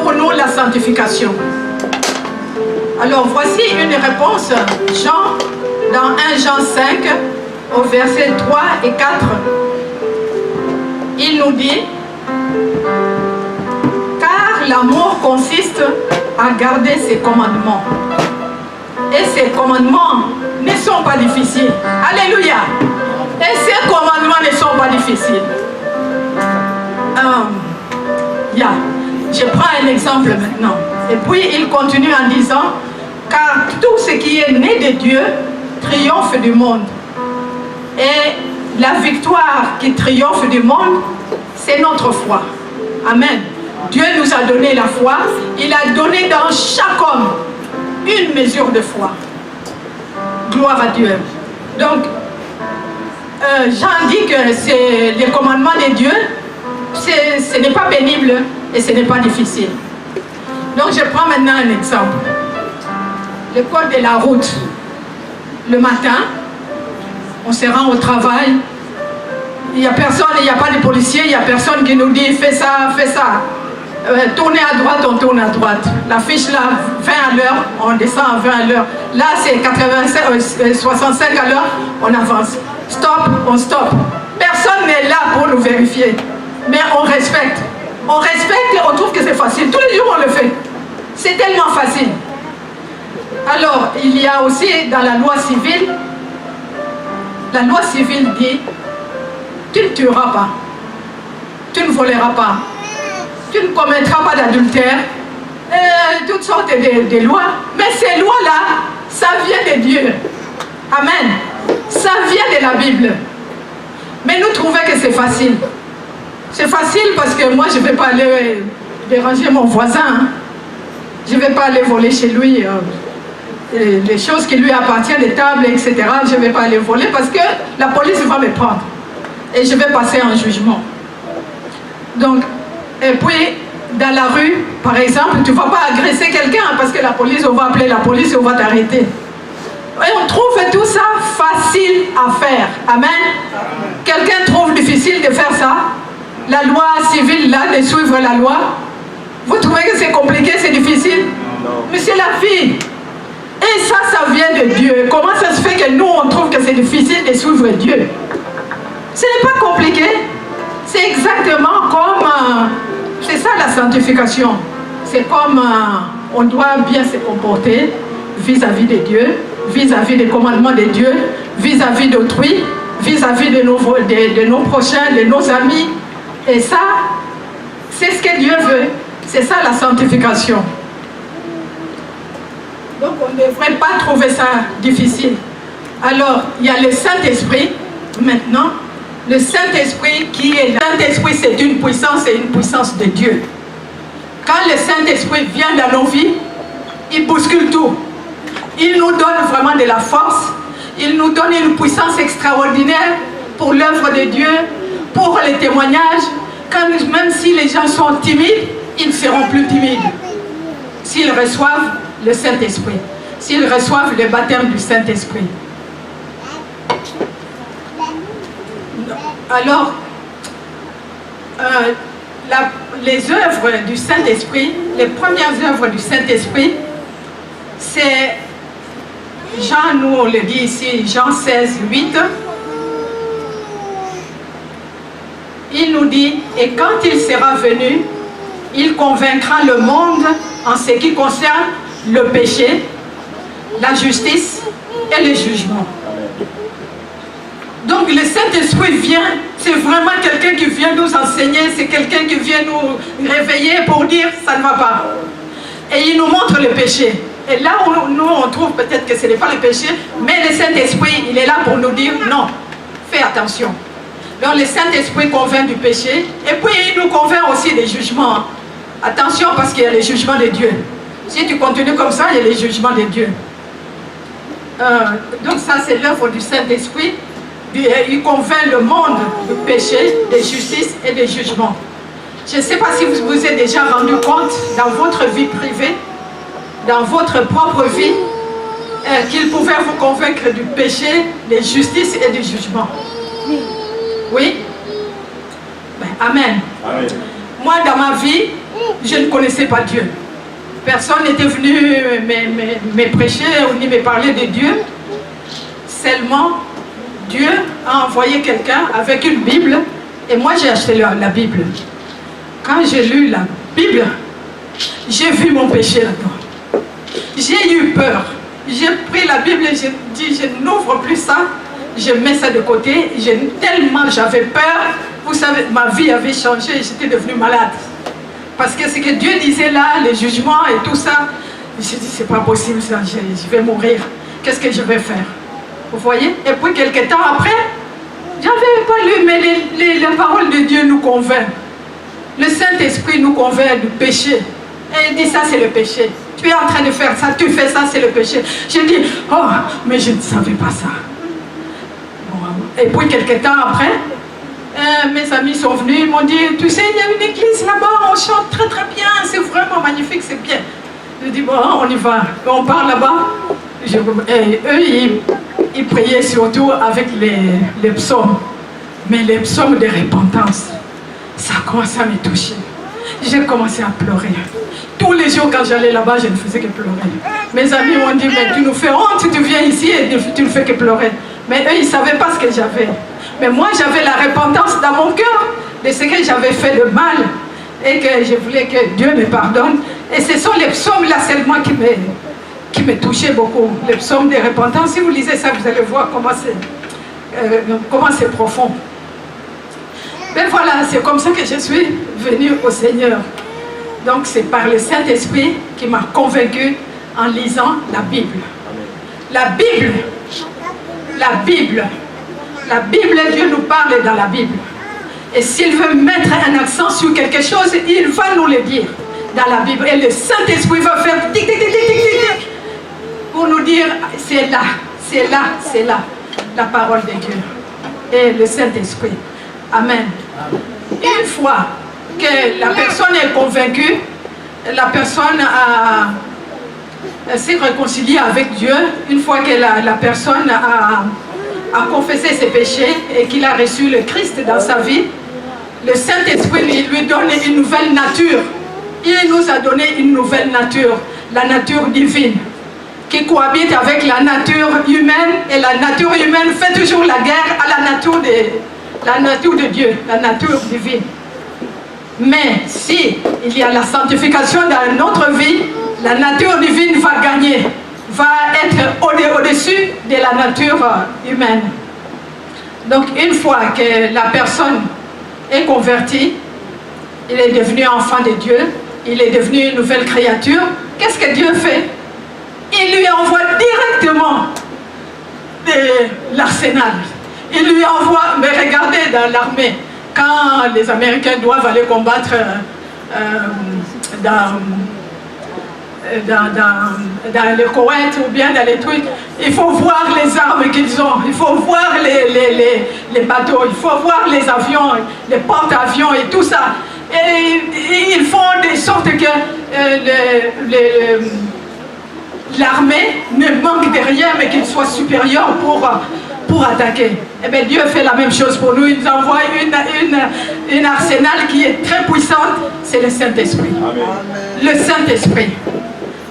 pour nous la sanctification. Alors, voici une réponse. Jean, dans 1 Jean 5, au verset 3 et 4, il nous dit: car l'amour consiste à garder ses commandements. Et ces commandements ne sont pas difficiles. Alléluia. Et ces commandements ne sont pas difficiles. Je prends un exemple maintenant. Et puis il continue en disant: car tout ce qui est né de Dieu triomphe du monde. Et la victoire qui triomphe du monde, c'est notre foi. Amen. Dieu nous a donné la foi. Il a donné dans chaque homme une mesure de foi. Gloire à Dieu. Donc, Jean dit que c'est les commandements de Dieu, ce n'est pas pénible et ce n'est pas difficile. Donc, je prends maintenant un exemple. Le code de la route. Le matin, on se rend au travail. Il n'y a personne, il n'y a pas de policier, il n'y a personne qui nous dit fais ça, fais ça. Tournez à droite, on tourne à droite. La fiche là, 20 à l'heure, on descend à 20 à l'heure. Là, c'est 65 à l'heure, on avance. Stop, on stop. Personne n'est là pour nous vérifier. Mais on respecte. On respecte et on trouve que c'est facile. Tous les jours, on le fait. C'est tellement facile. Alors, il y a aussi dans la loi civile, dit: tu ne tueras pas, tu ne voleras pas, tu ne commettras pas d'adultère, toutes sortes de lois. Mais ces lois-là, ça vient de Dieu. Amen. Ça vient de la Bible. Mais nous trouvons que c'est facile. C'est facile parce que moi, je ne vais pas aller déranger mon voisin. Hein. Je ne vais pas aller voler chez lui les choses qui lui appartiennent, les tables, etc. Je ne vais pas aller voler parce que la police va me prendre. Et je vais passer un jugement. Donc, et puis, dans la rue, par exemple, tu ne vas pas agresser quelqu'un parce que la police, on va appeler la police et on va t'arrêter. Et on trouve tout ça facile à faire. Amen. Quelqu'un trouve difficile de faire ça? La loi civile, là, de suivre la loi. Vous trouvez que c'est compliqué, c'est difficile? Non. Mais c'est la vie. Et ça vient de Dieu. Comment ça se fait que nous, on trouve que c'est difficile de suivre Dieu? Ce n'est pas compliqué. C'est exactement comme... c'est ça la sanctification. C'est comme on doit bien se comporter vis-à-vis de Dieu, vis-à-vis des commandements de Dieu, vis-à-vis d'autrui, vis-à-vis de nos prochains, de nos amis. Et ça, c'est ce que Dieu veut. C'est ça la sanctification. Donc on ne devrait pas trouver ça difficile. Alors, il y a le Saint-Esprit, maintenant. Le Saint-Esprit qui est là. Le Saint-Esprit, c'est une puissance de Dieu. Quand le Saint-Esprit vient dans nos vies, il bouscule tout. Il nous donne vraiment de la force. Il nous donne une puissance extraordinaire pour l'œuvre de Dieu, pour les témoignages. Même si les gens sont timides, ils ne seront plus timides. S'ils reçoivent le Saint-Esprit, s'ils reçoivent le baptême du Saint-Esprit. Alors, les œuvres du Saint-Esprit, les premières œuvres du Saint-Esprit, c'est, Jean nous on le dit ici, Jean 16, 8. il nous dit, et quand il sera venu, il convaincra le monde en ce qui concerne le péché, la justice et le jugement. Donc le Saint-Esprit vient, c'est vraiment quelqu'un qui vient nous enseigner, c'est quelqu'un qui vient nous réveiller pour dire ça ne va pas. Et il nous montre le péché. Et là où nous on trouve peut-être que ce n'est pas le péché, mais le Saint-Esprit, il est là pour nous dire non, fais attention. Donc le Saint-Esprit convainc du péché, et puis il nous convainc aussi des jugements. Attention parce qu'il y a les jugements de Dieu. Si tu continues comme ça, il y a les jugements de Dieu. Donc ça c'est l'œuvre du Saint-Esprit. Il convainc le monde du péché, de justice et de jugement. Je ne sais pas si vous vous êtes déjà rendu compte dans votre vie privée, dans votre propre vie, qu'il pouvait vous convaincre du péché, de justice et du jugement. Oui? Ben, amen. Amen. Moi, dans ma vie, je ne connaissais pas Dieu. Personne n'était venu me prêcher ou ni me parler de Dieu. Seulement, Dieu a envoyé quelqu'un avec une Bible et moi j'ai acheté la Bible. Quand j'ai lu la Bible, j'ai vu mon péché là-dedans. J'ai eu peur. J'ai pris la Bible et j'ai dit je n'ouvre plus ça, je mets ça de côté. Tellement j'avais peur, vous savez, ma vie avait changé, j'étais devenue malade. Parce que ce que Dieu disait là, les jugements et tout ça, j'ai dit c'est pas possible ça, je vais mourir. Qu'est-ce que je vais faire? Vous voyez? Et puis quelques temps après, j'avais pas lu, mais les paroles de Dieu nous convainquent. Le Saint-Esprit nous convainc du péché. Et il dit ça c'est le péché. Tu es en train de faire ça, tu fais ça, c'est le péché. J'ai dit, oh, mais je ne savais pas ça. Bon, et puis quelques temps après, mes amis sont venus, ils m'ont dit, tu sais, il y a une église là-bas, on chante très très bien, c'est vraiment magnifique, c'est bien. Je dis, bon, on y va. On part là-bas. Et eux, ils priaient surtout avec les psaumes. Mais les psaumes de repentance, ça a commencé à me toucher. J'ai commencé à pleurer. Tous les jours quand j'allais là-bas, je ne faisais que pleurer. Mes amis m'ont dit, mais tu nous fais honte, tu viens ici et tu ne fais que pleurer. Mais eux, ils ne savaient pas ce que j'avais. Mais moi, j'avais la repentance dans mon cœur de ce que j'avais fait de mal et que je voulais que Dieu me pardonne. Et ce sont les psaumes là seulement qui me touchaient beaucoup. Les psaumes de repentance, si vous lisez ça, vous allez voir comment c'est profond. Mais voilà, c'est comme ça que je suis venue au Seigneur. Donc c'est par le Saint-Esprit qui m'a convaincue en lisant la Bible. La Bible, Dieu nous parle dans la Bible. Et s'il veut mettre un accent sur quelque chose, il va nous le dire dans la Bible. Et le Saint-Esprit va faire tic, tic, tic, tic, tic, tic, pour nous dire, c'est là, c'est là, c'est là, la parole de Dieu. Et le Saint-Esprit. Amen. Une fois que la personne est convaincue, la personne s'est réconciliée avec Dieu, une fois que la personne a confessé ses péchés et qu'il a reçu le Christ dans sa vie, le Saint-Esprit lui donne une nouvelle nature. Il nous a donné une nouvelle nature, la nature divine, qui cohabite avec la nature humaine, et la nature humaine fait toujours la guerre à la nature de Dieu, la nature divine. Mais si il y a la sanctification dans notre vie, la nature divine va gagner, va être au-dessus de la nature humaine. Donc une fois que la personne est convertie, il est devenu enfant de Dieu, il est devenu une nouvelle créature, qu'est-ce que Dieu fait? Il lui envoie directement de l'arsenal. Il lui envoie, mais regardez dans l'armée, quand les Américains doivent aller combattre dans le Koweït ou bien dans les trucs, il faut voir les armes qu'ils ont, il faut voir les bateaux, il faut voir les avions, les porte-avions et tout ça. Et ils font de sorte que l'armée ne manque de rien, mais qu'il soit supérieur pour attaquer. Et bien Dieu fait la même chose pour nous. Il nous envoie une arsenal qui est très puissante, c'est le Saint-Esprit. Le Saint-Esprit.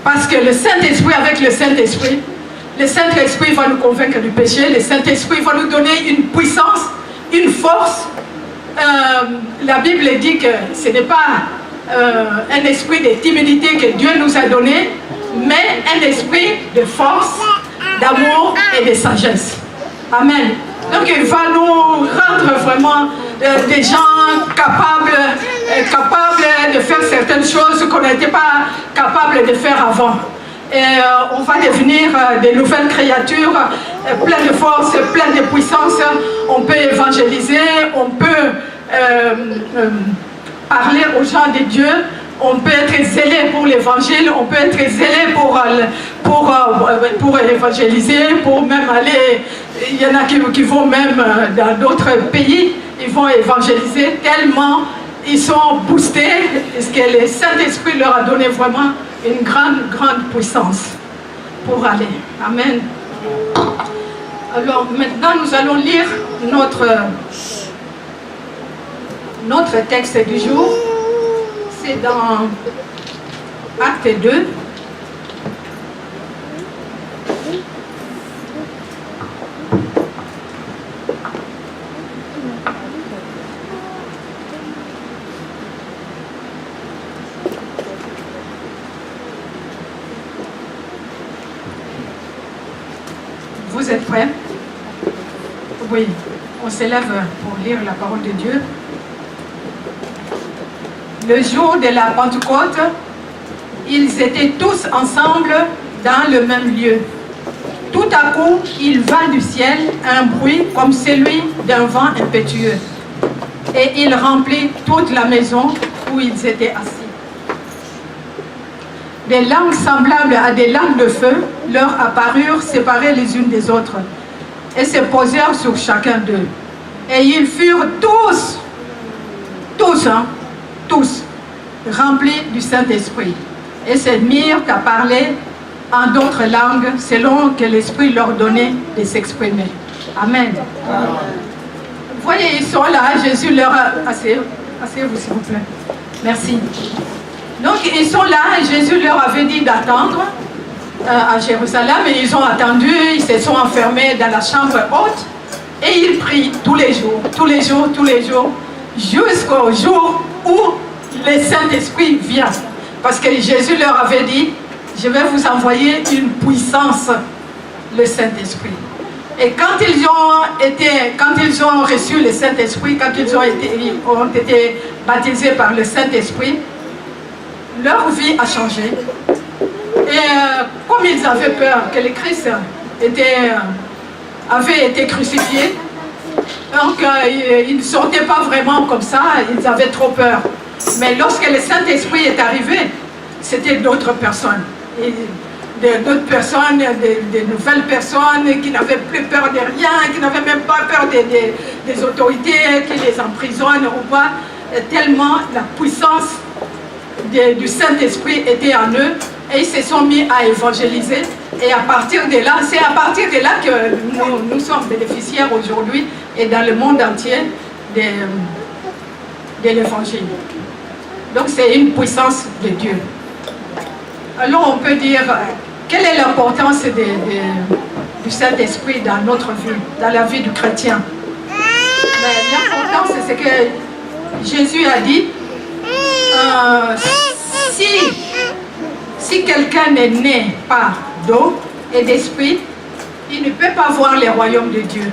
Parce que le Saint-Esprit, avec le Saint-Esprit va nous convaincre du péché, le Saint-Esprit va nous donner une puissance, une force la Bible dit que ce n'est pas un esprit de timidité que Dieu nous a donné, mais un esprit de force, d'amour et de sagesse. Amen. Donc il va nous rendre vraiment des gens capables de faire certaines choses qu'on n'était pas capables de faire avant. Et on va devenir des nouvelles créatures, pleines de force, pleines de puissance. On peut évangéliser, on peut parler aux gens de Dieu, on peut être zélé pour l'évangile, on peut être zélé pour évangéliser, pour même aller. Il y en a qui vont même dans d'autres pays, ils vont évangéliser tellement ils sont boostés, parce que le Saint-Esprit leur a donné vraiment une grande puissance pour aller. Amen. Alors maintenant nous allons lire notre texte du jour. C'est dans Acte 2. Vous êtes prêts? Oui, on s'élève pour lire la parole de Dieu. Le jour de la Pentecôte, ils étaient tous ensemble dans le même lieu. Tout à coup, il vint du ciel un bruit comme celui d'un vent impétueux, et il remplit toute la maison où ils étaient assis. Des langues semblables à des langues de feu leur apparurent séparées les unes des autres et se posèrent sur chacun d'eux. Et ils furent tous, remplis du Saint-Esprit, et se mirent à parler en d'autres langues selon que l'Esprit leur donnait de s'exprimer. Amen. Vous voyez, ils sont là, Jésus leur a... Asseyez-vous s'il vous plaît. Merci. Donc ils sont là, et Jésus leur avait dit d'attendre à Jérusalem, et ils ont attendu, ils se sont enfermés dans la chambre haute, et ils prient tous les jours, jusqu'au jour où le Saint-Esprit vient. Parce que Jésus leur avait dit, je vais vous envoyer une puissance, le Saint-Esprit. Et quand ils ont reçu le Saint-Esprit, quand ils ont été baptisés par le Saint-Esprit, leur vie a changé. Et comme ils avaient peur que le Christ avait été crucifié, donc ils ne sortaient pas vraiment comme ça, ils avaient trop peur. Mais lorsque le Saint-Esprit est arrivé, c'était d'autres personnes. D'autres personnes, des nouvelles personnes qui n'avaient plus peur de rien, qui n'avaient même pas peur des autorités, qui les emprisonnent ou pas. Tellement la puissance du Saint-Esprit était en eux, et ils se sont mis à évangéliser. Et à partir de là, c'est à partir de là que nous sommes bénéficiaires aujourd'hui et dans le monde entier de l'évangile. Donc c'est une puissance de Dieu. Alors on peut dire, quelle est l'importance du Saint-Esprit dans notre vie, dans la vie du chrétien? L'importance, c'est que Jésus a dit, si quelqu'un n'est né par d'eau et d'esprit, il ne peut pas voir le royaume de Dieu.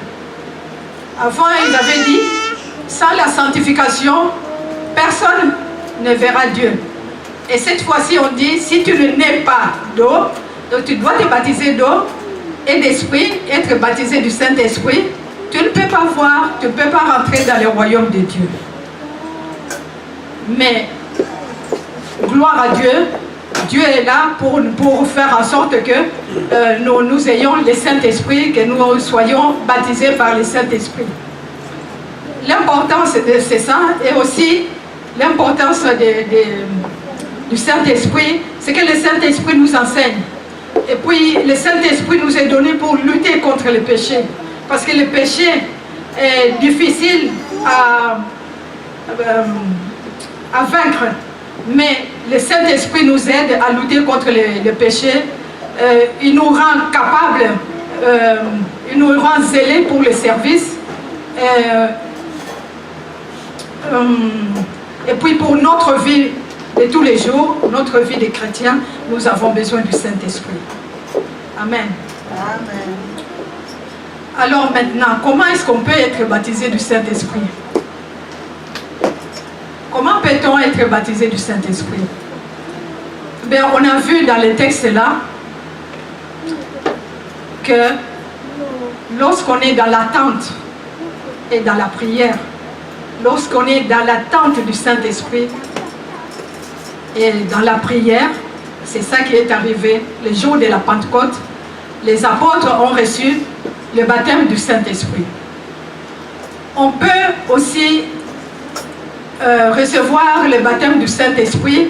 Avant, ils avaient dit, sans la sanctification, personne ne verra Dieu. Et cette fois-ci, on dit, si tu ne nais pas d'eau, donc tu dois te baptiser d'eau et d'esprit, être baptisé du Saint-Esprit, tu ne peux pas voir, tu ne peux pas rentrer dans le royaume de Dieu. Mais, gloire à Dieu, Dieu est là pour faire en sorte que nous ayons le Saint-Esprit, que nous soyons baptisés par le Saint-Esprit. L'importance, c'est ça, et aussi l'importance du Saint-Esprit, c'est que le Saint-Esprit nous enseigne. Et puis, le Saint-Esprit nous est donné pour lutter contre le péché. Parce que le péché est difficile à vaincre. Mais le Saint-Esprit nous aide à lutter contre le péché. Il nous rend capables, il nous rend zélés pour le service. Et puis pour notre vie de tous les jours, notre vie de chrétiens, nous avons besoin du Saint-Esprit. Amen. Amen. Alors maintenant, comment est-ce qu'on peut être baptisé du Saint-Esprit? Comment peut-on être baptisé du Saint-Esprit? Ben, on a vu dans les textes là que lorsqu'on est dans l'attente et dans la prière, lorsqu'on est dans l'attente du Saint-Esprit et dans la prière, c'est ça qui est arrivé le jour de la Pentecôte. Les apôtres ont reçu le baptême du Saint-Esprit. On peut aussi recevoir le baptême du Saint-Esprit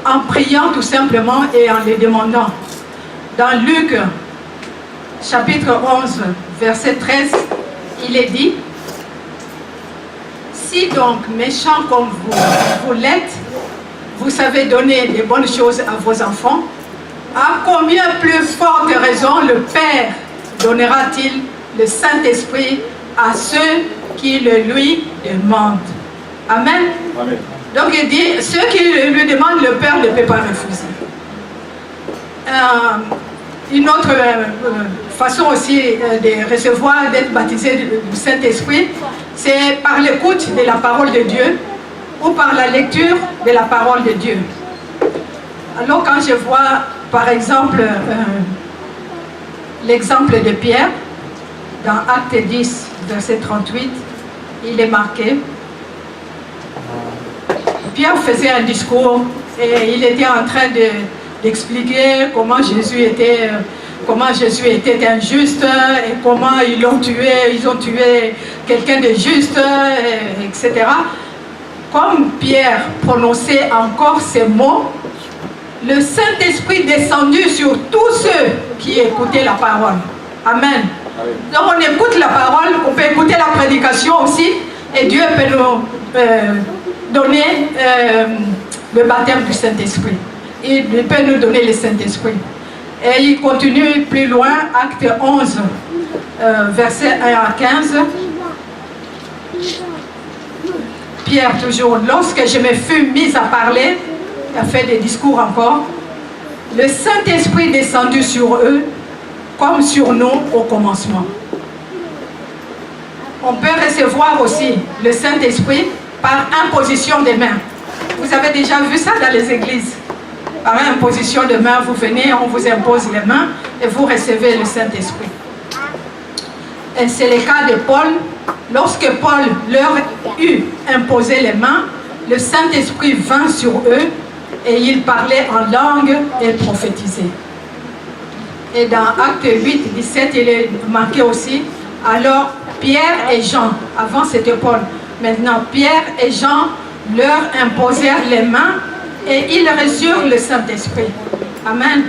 en priant tout simplement et en le demandant. Dans Luc, chapitre 11, verset 13, il est dit: si donc, méchants comme vous l'êtes, vous savez donner des bonnes choses à vos enfants, à combien plus forte raison le Père donnera-t-il le Saint-Esprit à ceux qui le lui demandent? Amen. Amen. Donc il dit, ceux qui lui demandent, le Père ne peut pas refuser. Une autre façon aussi de recevoir, d'être baptisé du Saint-Esprit, c'est par l'écoute de la parole de Dieu ou par la lecture de la parole de Dieu. Alors quand je vois par exemple l'exemple de Pierre, dans Acte 10, verset 38, il est marqué: Pierre faisait un discours et il était en train d'expliquer comment Jésus était injuste et comment ils ont tué quelqu'un de juste, etc. Comme Pierre prononçait encore ces mots, le Saint-Esprit descendu sur tous ceux qui écoutaient la parole. Amen. Donc on écoute la parole, on peut écouter la prédication aussi, et Dieu peut nous donner le baptême du Saint-Esprit. Il peut nous donner le Saint-Esprit. Et il continue plus loin, Acte 11, versets 1 à 15. Pierre toujours, lorsque je me fus mis à parler, il a fait des discours encore, le Saint-Esprit descendu sur eux, comme sur nous au commencement. On peut recevoir aussi le Saint-Esprit par imposition des mains. Vous avez déjà vu ça dans les églises. Par imposition de main, vous venez, on vous impose les mains et vous recevez le Saint-Esprit. Et c'est le cas de Paul. Lorsque Paul leur eut imposé les mains, le Saint-Esprit vint sur eux et ils parlaient en langue et prophétisaient. Et dans Acte 8, 17, il est marqué aussi: alors Pierre et Jean, avant c'était Paul, maintenant Pierre et Jean leur imposèrent les mains et ils reçurent le Saint-Esprit. Amen.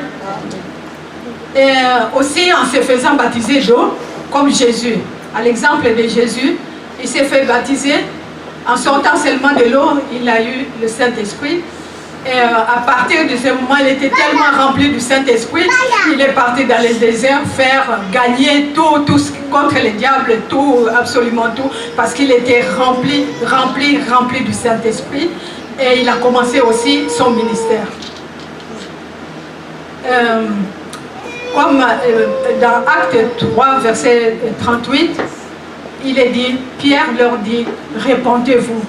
Et aussi en se faisant baptiser d'eau, comme Jésus. À l'exemple de Jésus, il s'est fait baptiser. En sortant seulement de l'eau, il a eu le Saint-Esprit. Et à partir de ce moment, il était tellement rempli du Saint-Esprit, il est parti dans les déserts faire gagner tout contre les diables, tout, absolument tout, parce qu'il était rempli du Saint-Esprit. Et il a commencé aussi son ministère. Comme dans Acte 3, verset 38, il est dit, Pierre leur dit, répandez-vous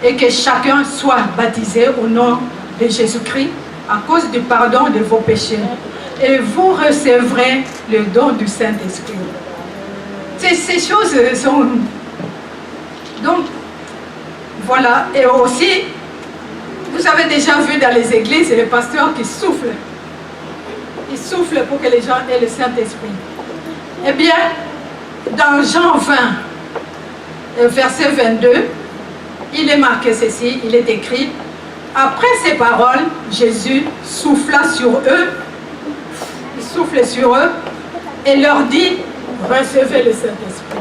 et que chacun soit baptisé au nom de Jésus-Christ à cause du pardon de vos péchés. Et vous recevrez le don du Saint-Esprit. Ces choses sont... Donc, voilà. Et aussi, vous avez déjà vu dans les églises les pasteurs qui soufflent. Ils soufflent pour que les gens aient le Saint-Esprit. Eh bien, dans Jean 20, verset 22, il est marqué ceci, il est écrit: après ces paroles, Jésus souffla sur eux, il souffle sur eux et leur dit, recevez le Saint-Esprit.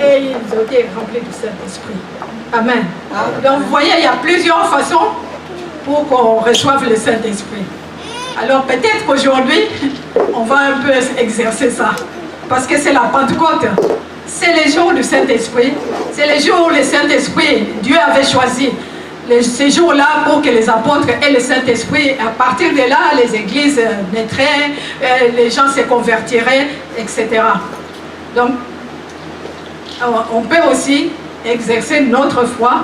Et ils ont été remplis du Saint-Esprit. Amen. Donc vous voyez, il y a plusieurs façons pour qu'on reçoive le Saint-Esprit. Alors peut-être qu'aujourd'hui, on va un peu exercer ça. Parce que c'est la Pentecôte. c'est les jours du Saint-Esprit. C'est les jours où le Saint-Esprit, Dieu avait choisi ces jours-là pour que les apôtres aient le Saint-Esprit. À partir de là, les églises naîtraient, les gens se convertiraient, etc. Donc, on peut aussi exercer notre foi.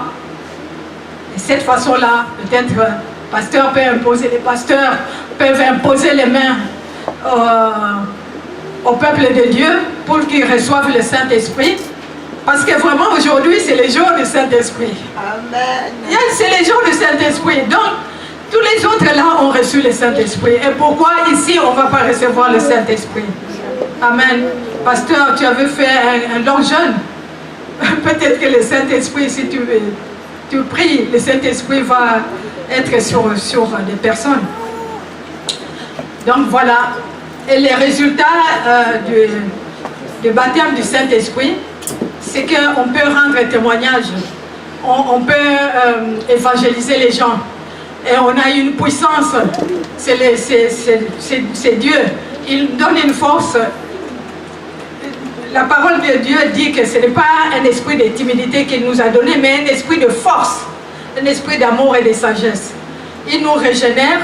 Et cette façon-là, peut-être, les pasteurs peuvent imposer les mains au peuple de Dieu pour qu'ils reçoivent le Saint-Esprit. Parce que vraiment, aujourd'hui, c'est le jour du Saint-Esprit. Amen. C'est le jour du Saint-Esprit. Donc, tous les autres là ont reçu le Saint-Esprit. Et pourquoi ici, on ne va pas recevoir le Saint-Esprit? Amen. Pasteur, tu avais fait un long jeûne. Peut-être que le Saint-Esprit, si tu pries, le Saint-Esprit va être sur des personnes. Donc voilà. Et les résultats du baptême du Saint-Esprit, c'est qu'on peut rendre témoignage, on peut évangéliser les gens. Et on a une puissance, c'est Dieu. Il donne une force. La parole de Dieu dit que ce n'est pas un esprit de timidité qu'il nous a donné, mais un esprit de force, un esprit d'amour et de sagesse. Il nous régénère,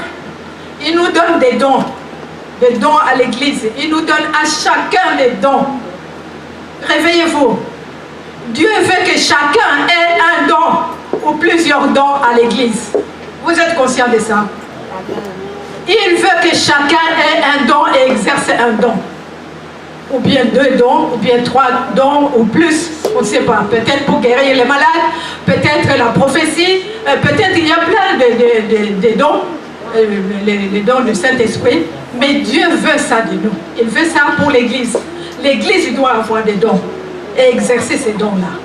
il nous donne des dons à l'église. Il nous donne à chacun des dons. Réveillez-vous. Dieu veut que chacun ait un don ou plusieurs dons à l'église. Vous êtes conscient de ça? Il veut que chacun ait un don et exerce un don. Ou bien 2 dons, ou bien 3 dons, ou plus, on ne sait pas. Peut-être pour guérir les malades, peut-être la prophétie, peut-être il y a plein de dons, les dons du Saint-Esprit. Mais Dieu veut ça de nous. Il veut ça pour l'Église. L'Église doit avoir des dons et exercer ces dons-là.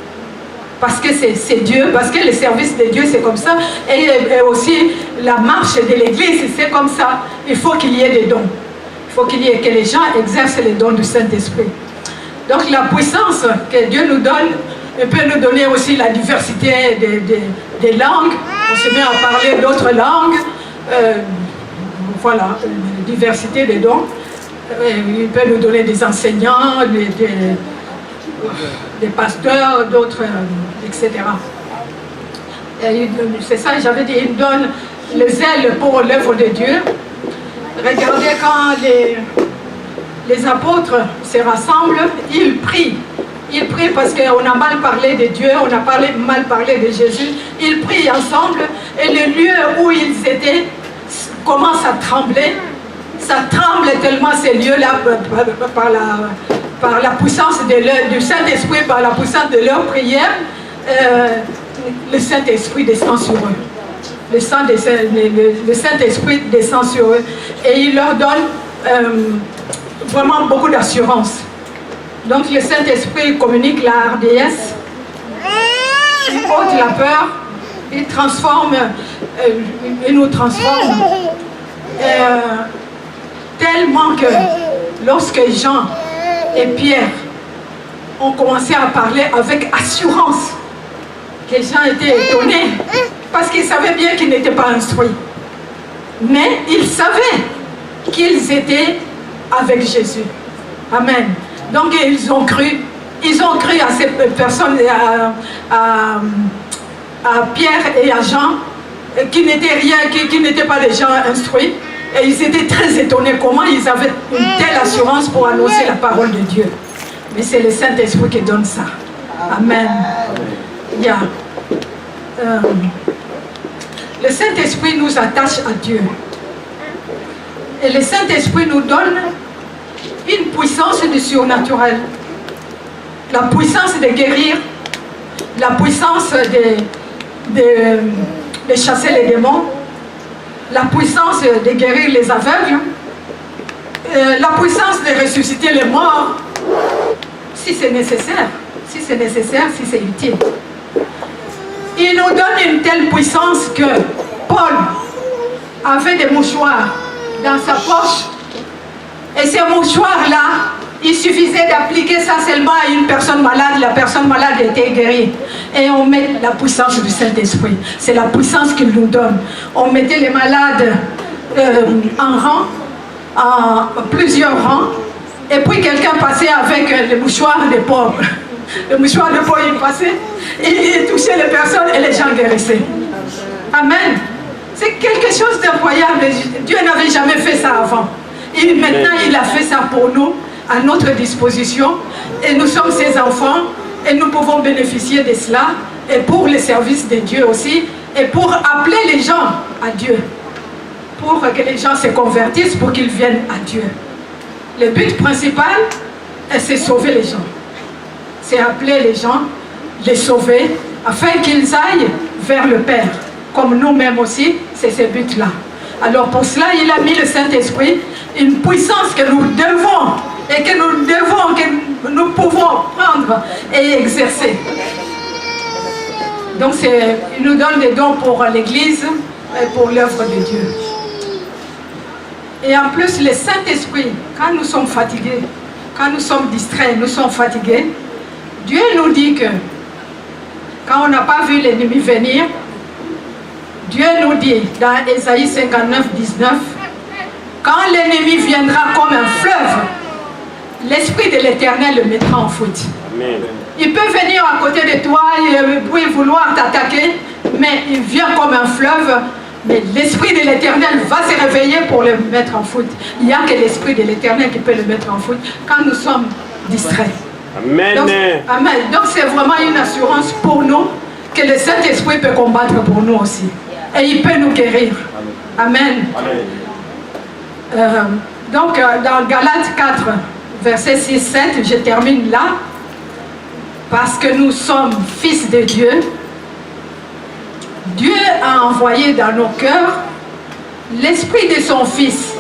Parce que c'est Dieu, parce que le service de Dieu c'est comme ça. Et aussi la marche de l'Église c'est comme ça. Il faut qu'il y ait des dons. Il faut que les gens exercent les dons du Saint-Esprit. Donc la puissance que Dieu nous donne, il peut nous donner aussi la diversité des langues. On se met à parler d'autres langues. Voilà, la diversité des dons. Il peut nous donner des enseignants, des pasteurs, d'autres, etc. C'est ça, j'avais dit, il donne le zèle pour l'œuvre de Dieu. Regardez quand les apôtres se rassemblent, ils prient. Ils prient parce qu'on a mal parlé de Dieu, on a mal parlé de Jésus. Ils prient ensemble et le lieu où ils étaient commence à trembler. Ça tremble tellement ces lieux-là par la puissance du Saint-Esprit, par la puissance de leur prière. Le Saint-Esprit descend sur eux. Le Saint-Esprit descend sur eux et il leur donne vraiment beaucoup d'assurance. Donc le Saint-Esprit communique la hardiesse, il ôte la peur, il transforme, il nous transforme. Tellement que lorsque Jean et Pierre ont commencé à parler avec assurance, que les gens étaient étonnés parce qu'ils savaient bien qu'ils n'étaient pas instruits. Mais ils savaient qu'ils étaient avec Jésus. Amen. Donc ils ont cru à ces personnes, à Pierre et à Jean, qui n'étaient rien, qui n'étaient pas des gens instruits. Et ils étaient très étonnés comment ils avaient une telle assurance pour annoncer la parole de Dieu. Mais c'est le Saint-Esprit qui donne ça. Amen. Yeah. Le Saint-Esprit nous attache à Dieu. Et le Saint-Esprit nous donne une puissance du surnaturel. La puissance de guérir, la puissance de chasser les démons, la puissance de guérir les aveugles, la puissance de ressusciter les morts, si c'est nécessaire, si c'est utile. Il nous donne une telle puissance que Paul avait des mouchoirs dans sa poche. Et ces mouchoirs-là, il suffisait d'appliquer ça seulement à une personne malade. La personne malade était guérie. Et on met la puissance du Saint-Esprit. C'est la puissance qu'il nous donne. On mettait les malades en rang, en plusieurs rangs. Et puis quelqu'un passait avec les mouchoirs des pauvres. le mouchoir de peau, il passait, il touchait les personnes et les gens guérissaient. Amen. C'est quelque chose d'incroyable. Dieu n'avait jamais fait ça avant. Et maintenant, il a fait ça pour nous, à notre disposition. Et nous sommes ses enfants et nous pouvons bénéficier de cela. Et pour le service de Dieu aussi. Et pour appeler les gens à Dieu. Pour que les gens se convertissent, pour qu'ils viennent à Dieu. Le but principal, c'est sauver les gens. C'est appeler les gens, les sauver, afin qu'ils aillent vers le Père. Comme nous-mêmes aussi, c'est ce but-là. Alors pour cela, il a mis le Saint-Esprit, une puissance que nous devons, et que nous pouvons prendre et exercer. Donc il nous donne des dons pour l'Église et pour l'œuvre de Dieu. Et en plus, le Saint-Esprit, quand nous sommes fatigués, quand nous sommes distraits, nous sommes fatigués, Dieu nous dit que quand on n'a pas vu l'ennemi venir, Dieu nous dit dans Ésaïe 59, 19, quand l'ennemi viendra comme un fleuve, l'Esprit de l'Éternel le mettra en fuite. Amen. Il peut venir à côté de toi et vouloir t'attaquer, mais il vient comme un fleuve, mais l'Esprit de l'Éternel va se réveiller pour le mettre en fuite. Il n'y a que l'Esprit de l'Éternel qui peut le mettre en fuite quand nous sommes distraits. Amen. Amen. Donc c'est vraiment une assurance pour nous que le Saint-Esprit peut combattre pour nous aussi. Et il peut nous guérir. Amen. Amen. Donc dans Galates 4, verset 6-7, je termine là. Parce que nous sommes fils de Dieu, Dieu a envoyé dans nos cœurs l'esprit de son Fils,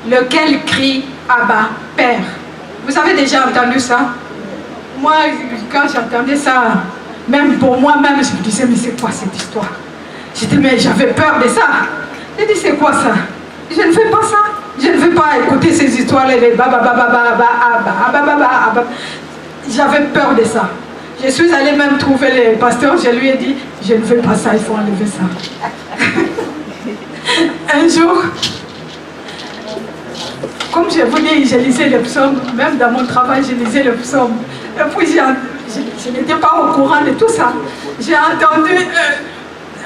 lequel crie Abba, Père. Vous avez déjà entendu ça? Moi, quand j'entendais ça, même pour moi-même, je me disais, mais c'est quoi cette histoire? J'étais, mais j'avais peur de ça. J'ai dit, c'est quoi ça? Je ne fais pas ça. Je ne veux pas écouter ces histoires, les baba, baba, baba, abba, abba, abba. J'avais peur de ça. Je suis allée même trouver le pasteur, je lui ai dit, je ne veux pas ça, il faut enlever ça. Un jour, comme je vous dis, je lisais le psaume, même dans mon travail, je lisais le psaume. Et puis, je n'étais pas au courant de tout ça. J'ai entendu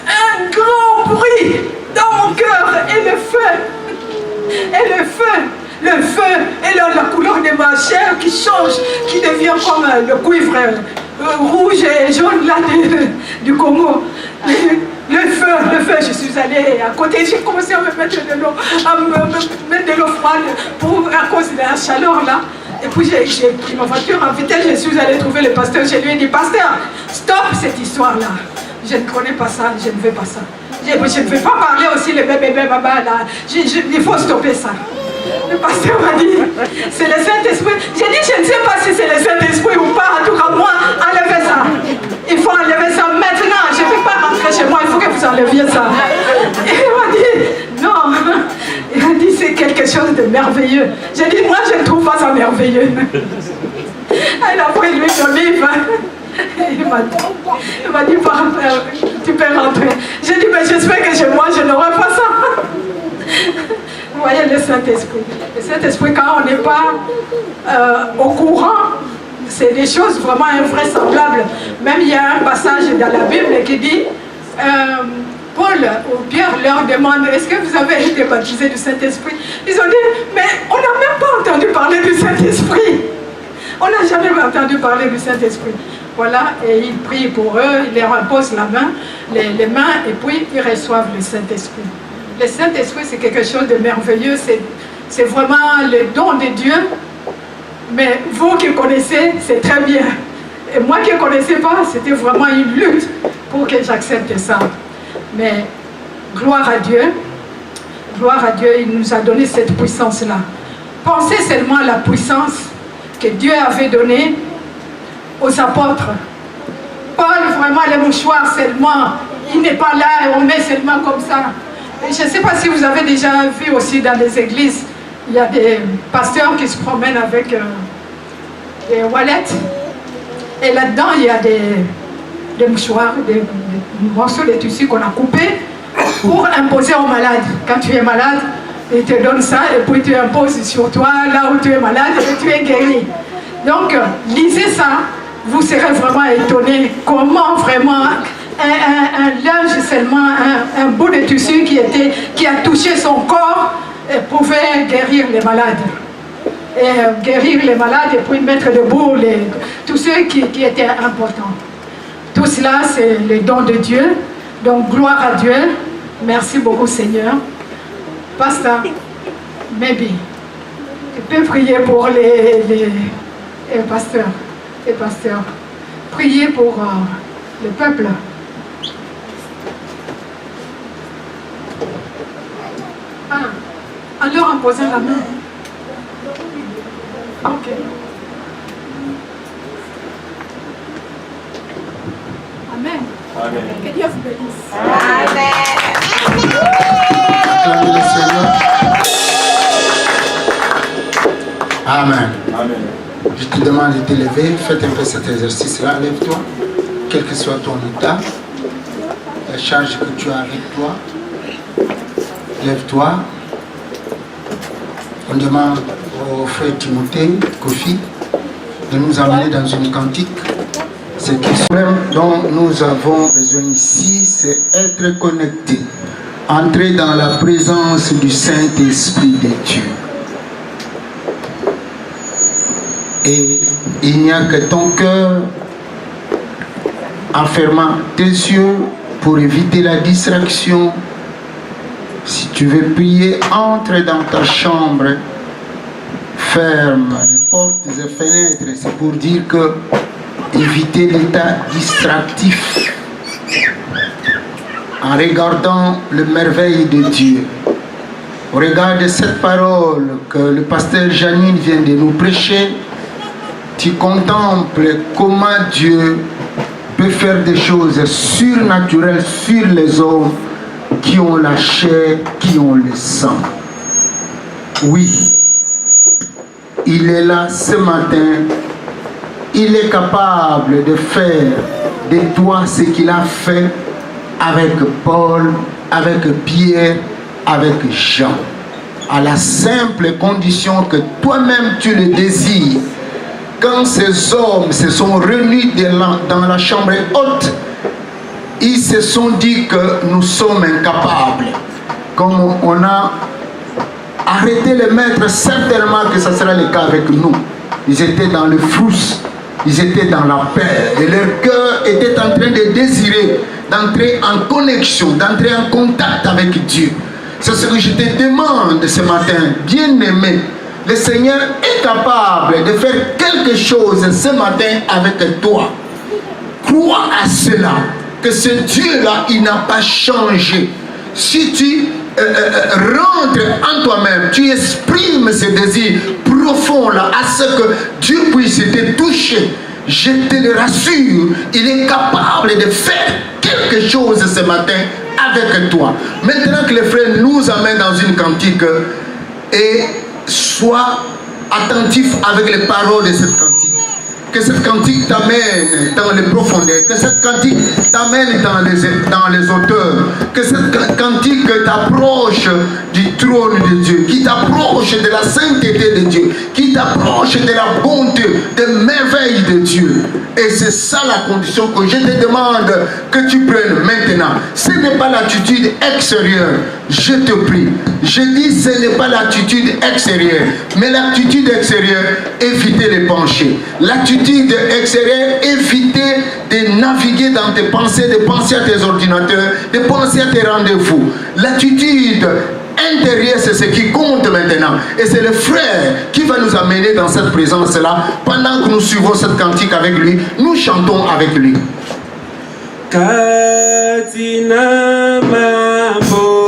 un grand bruit dans mon cœur et le feu. Et le feu et la couleur de ma chair qui change, qui devient comme le cuivre rouge et jaune là du Congo. Le feu, je suis allée à côté, j'ai commencé à me mettre de l'eau, froide à cause de la chaleur là. Et puis j'ai pris ma voiture en vitesse, je suis allée trouver le pasteur, je lui ai dit, pasteur, stop cette histoire là. Je ne connais pas ça, je ne veux pas ça. Je ne vais pas parler aussi le bébé baba là. Il faut stopper ça. Le pasteur m'a dit, c'est le Saint-Esprit. J'ai dit, je ne sais pas si c'est le Saint-Esprit ou pas. En tout cas, moi, enlevez ça. Il faut enlever ça maintenant. Je ne vais pas rentrer chez moi, il faut que vous enleviez ça. Et il m'a dit, non. Il m'a dit, c'est quelque chose de merveilleux. J'ai dit, moi, je ne trouve pas ça merveilleux. Elle a pris l'huile d'olive. Il m'a dit, tu peux rentrer. J'ai dit, mais j'espère que chez moi, je n'aurai pas ça. Vous voyez le Saint-Esprit. Le Saint-Esprit, quand on n'est pas au courant, c'est des choses vraiment invraisemblables. Même il y a un passage dans la Bible qui dit, Paul ou Pierre leur demande, est-ce que vous avez été baptisés du Saint-Esprit? Ils ont dit, mais on n'a même pas entendu parler du Saint-Esprit. On n'a jamais entendu parler du Saint-Esprit. Voilà, et il prie pour eux, il leur impose la main, les mains, et puis ils reçoivent le Saint-Esprit. Le Saint-Esprit, c'est quelque chose de merveilleux, c'est vraiment le don de Dieu. Mais vous qui connaissez, c'est très bien. Et moi qui ne connaissais pas, c'était vraiment une lutte pour que j'accepte ça. Mais gloire à Dieu, il nous a donné cette puissance-là. Pensez seulement à la puissance que Dieu avait donnée aux apôtres. Paul, vraiment, les mouchoirs seulement, il n'est pas là et on met seulement comme ça. Et je ne sais pas si vous avez déjà vu aussi dans les églises, il y a des pasteurs qui se promènent avec des wallets. Et là-dedans, il y a des mouchoirs, des morceaux de tissu qu'on a coupés pour imposer aux malades. Quand tu es malade, ils te donnent ça et puis tu imposes sur toi, là où tu es malade, et tu es guéri. Donc, lisez ça vous serez vraiment étonnés comment vraiment un linge seulement, un bout de tissu qui a touché son corps pouvait guérir les malades. Et guérir les malades et puis mettre debout tous ceux qui étaient importants. Tout cela, c'est le don de Dieu. Donc, gloire à Dieu. Merci beaucoup, Seigneur. Pasteur, maybe, tu peux prier pour les pasteurs. Les pasteurs. Priez pour le peuple. Alors, en posant la main. Ok. Amen. Amen. Que Dieu vous bénisse. Acclamez le Seigneur. Amen. Amen. Je te demande de te lever, faites un peu cet exercice-là, lève-toi, quel que soit ton état, la charge que tu as avec toi, lève-toi. On demande au frère Timothée, Kofi, de nous amener dans une cantique. Ce dont nous avons besoin ici, c'est être connecté, entrer dans la présence du Saint-Esprit de Dieu. Et il n'y a que ton cœur en fermant tes yeux pour éviter la distraction. Si tu veux prier, entre dans ta chambre, ferme les portes et fenêtres. C'est pour dire que éviter l'état distractif en regardant les merveilles de Dieu. Au regard de cette parole que le pasteur Janine vient de nous prêcher, tu contemples comment Dieu peut faire des choses surnaturelles sur les hommes qui ont la chair, qui ont le sang. Oui, il est là ce matin. Il est capable de faire de toi ce qu'il a fait avec Paul, avec Pierre, avec Jean. À la simple condition que toi-même tu le désires. Quand ces hommes se sont réunis dans la chambre haute, ils se sont dit que nous sommes incapables. Comme on a arrêté les maîtres, certainement que ce sera le cas avec nous. Ils étaient dans le flou, ils étaient dans la paix. Et leur cœur était en train de désirer, d'entrer en connexion, d'entrer en contact avec Dieu. C'est ce que je te demande ce matin, bien-aimé. Le Seigneur est capable de faire quelque chose ce matin avec toi. Crois à cela, que ce Dieu-là, il n'a pas changé. Si tu rentres en toi-même, tu exprimes ce désir profond-là, à ce que Dieu puisse te toucher, je te le rassure, il est capable de faire quelque chose ce matin avec toi. Maintenant que les frères nous amènent dans une cantique, et sois attentif avec les paroles de cette cantique. Que cette cantique t'amène dans les profondeurs, que cette cantique t'amène dans les hauteurs, que cette cantique t'approche du trône de Dieu, qui t'approche de la sainteté de Dieu, qui t'approche de la bonté, des merveilles de Dieu. Et c'est ça la condition que je te demande que tu prennes maintenant. Ce n'est pas l'attitude extérieure, je te prie. Je dis ce n'est pas l'attitude extérieure, mais l'attitude extérieure, éviter les penchés. L'attitude extérieure, éviter de naviguer dans tes pensées, de penser à tes ordinateurs, de penser à tes rendez-vous. L'attitude intérieure, c'est ce qui compte maintenant. Et c'est le frère qui va nous amener dans cette présence-là. Pendant que nous suivons cette cantique avec lui, nous chantons avec lui. Katina mambo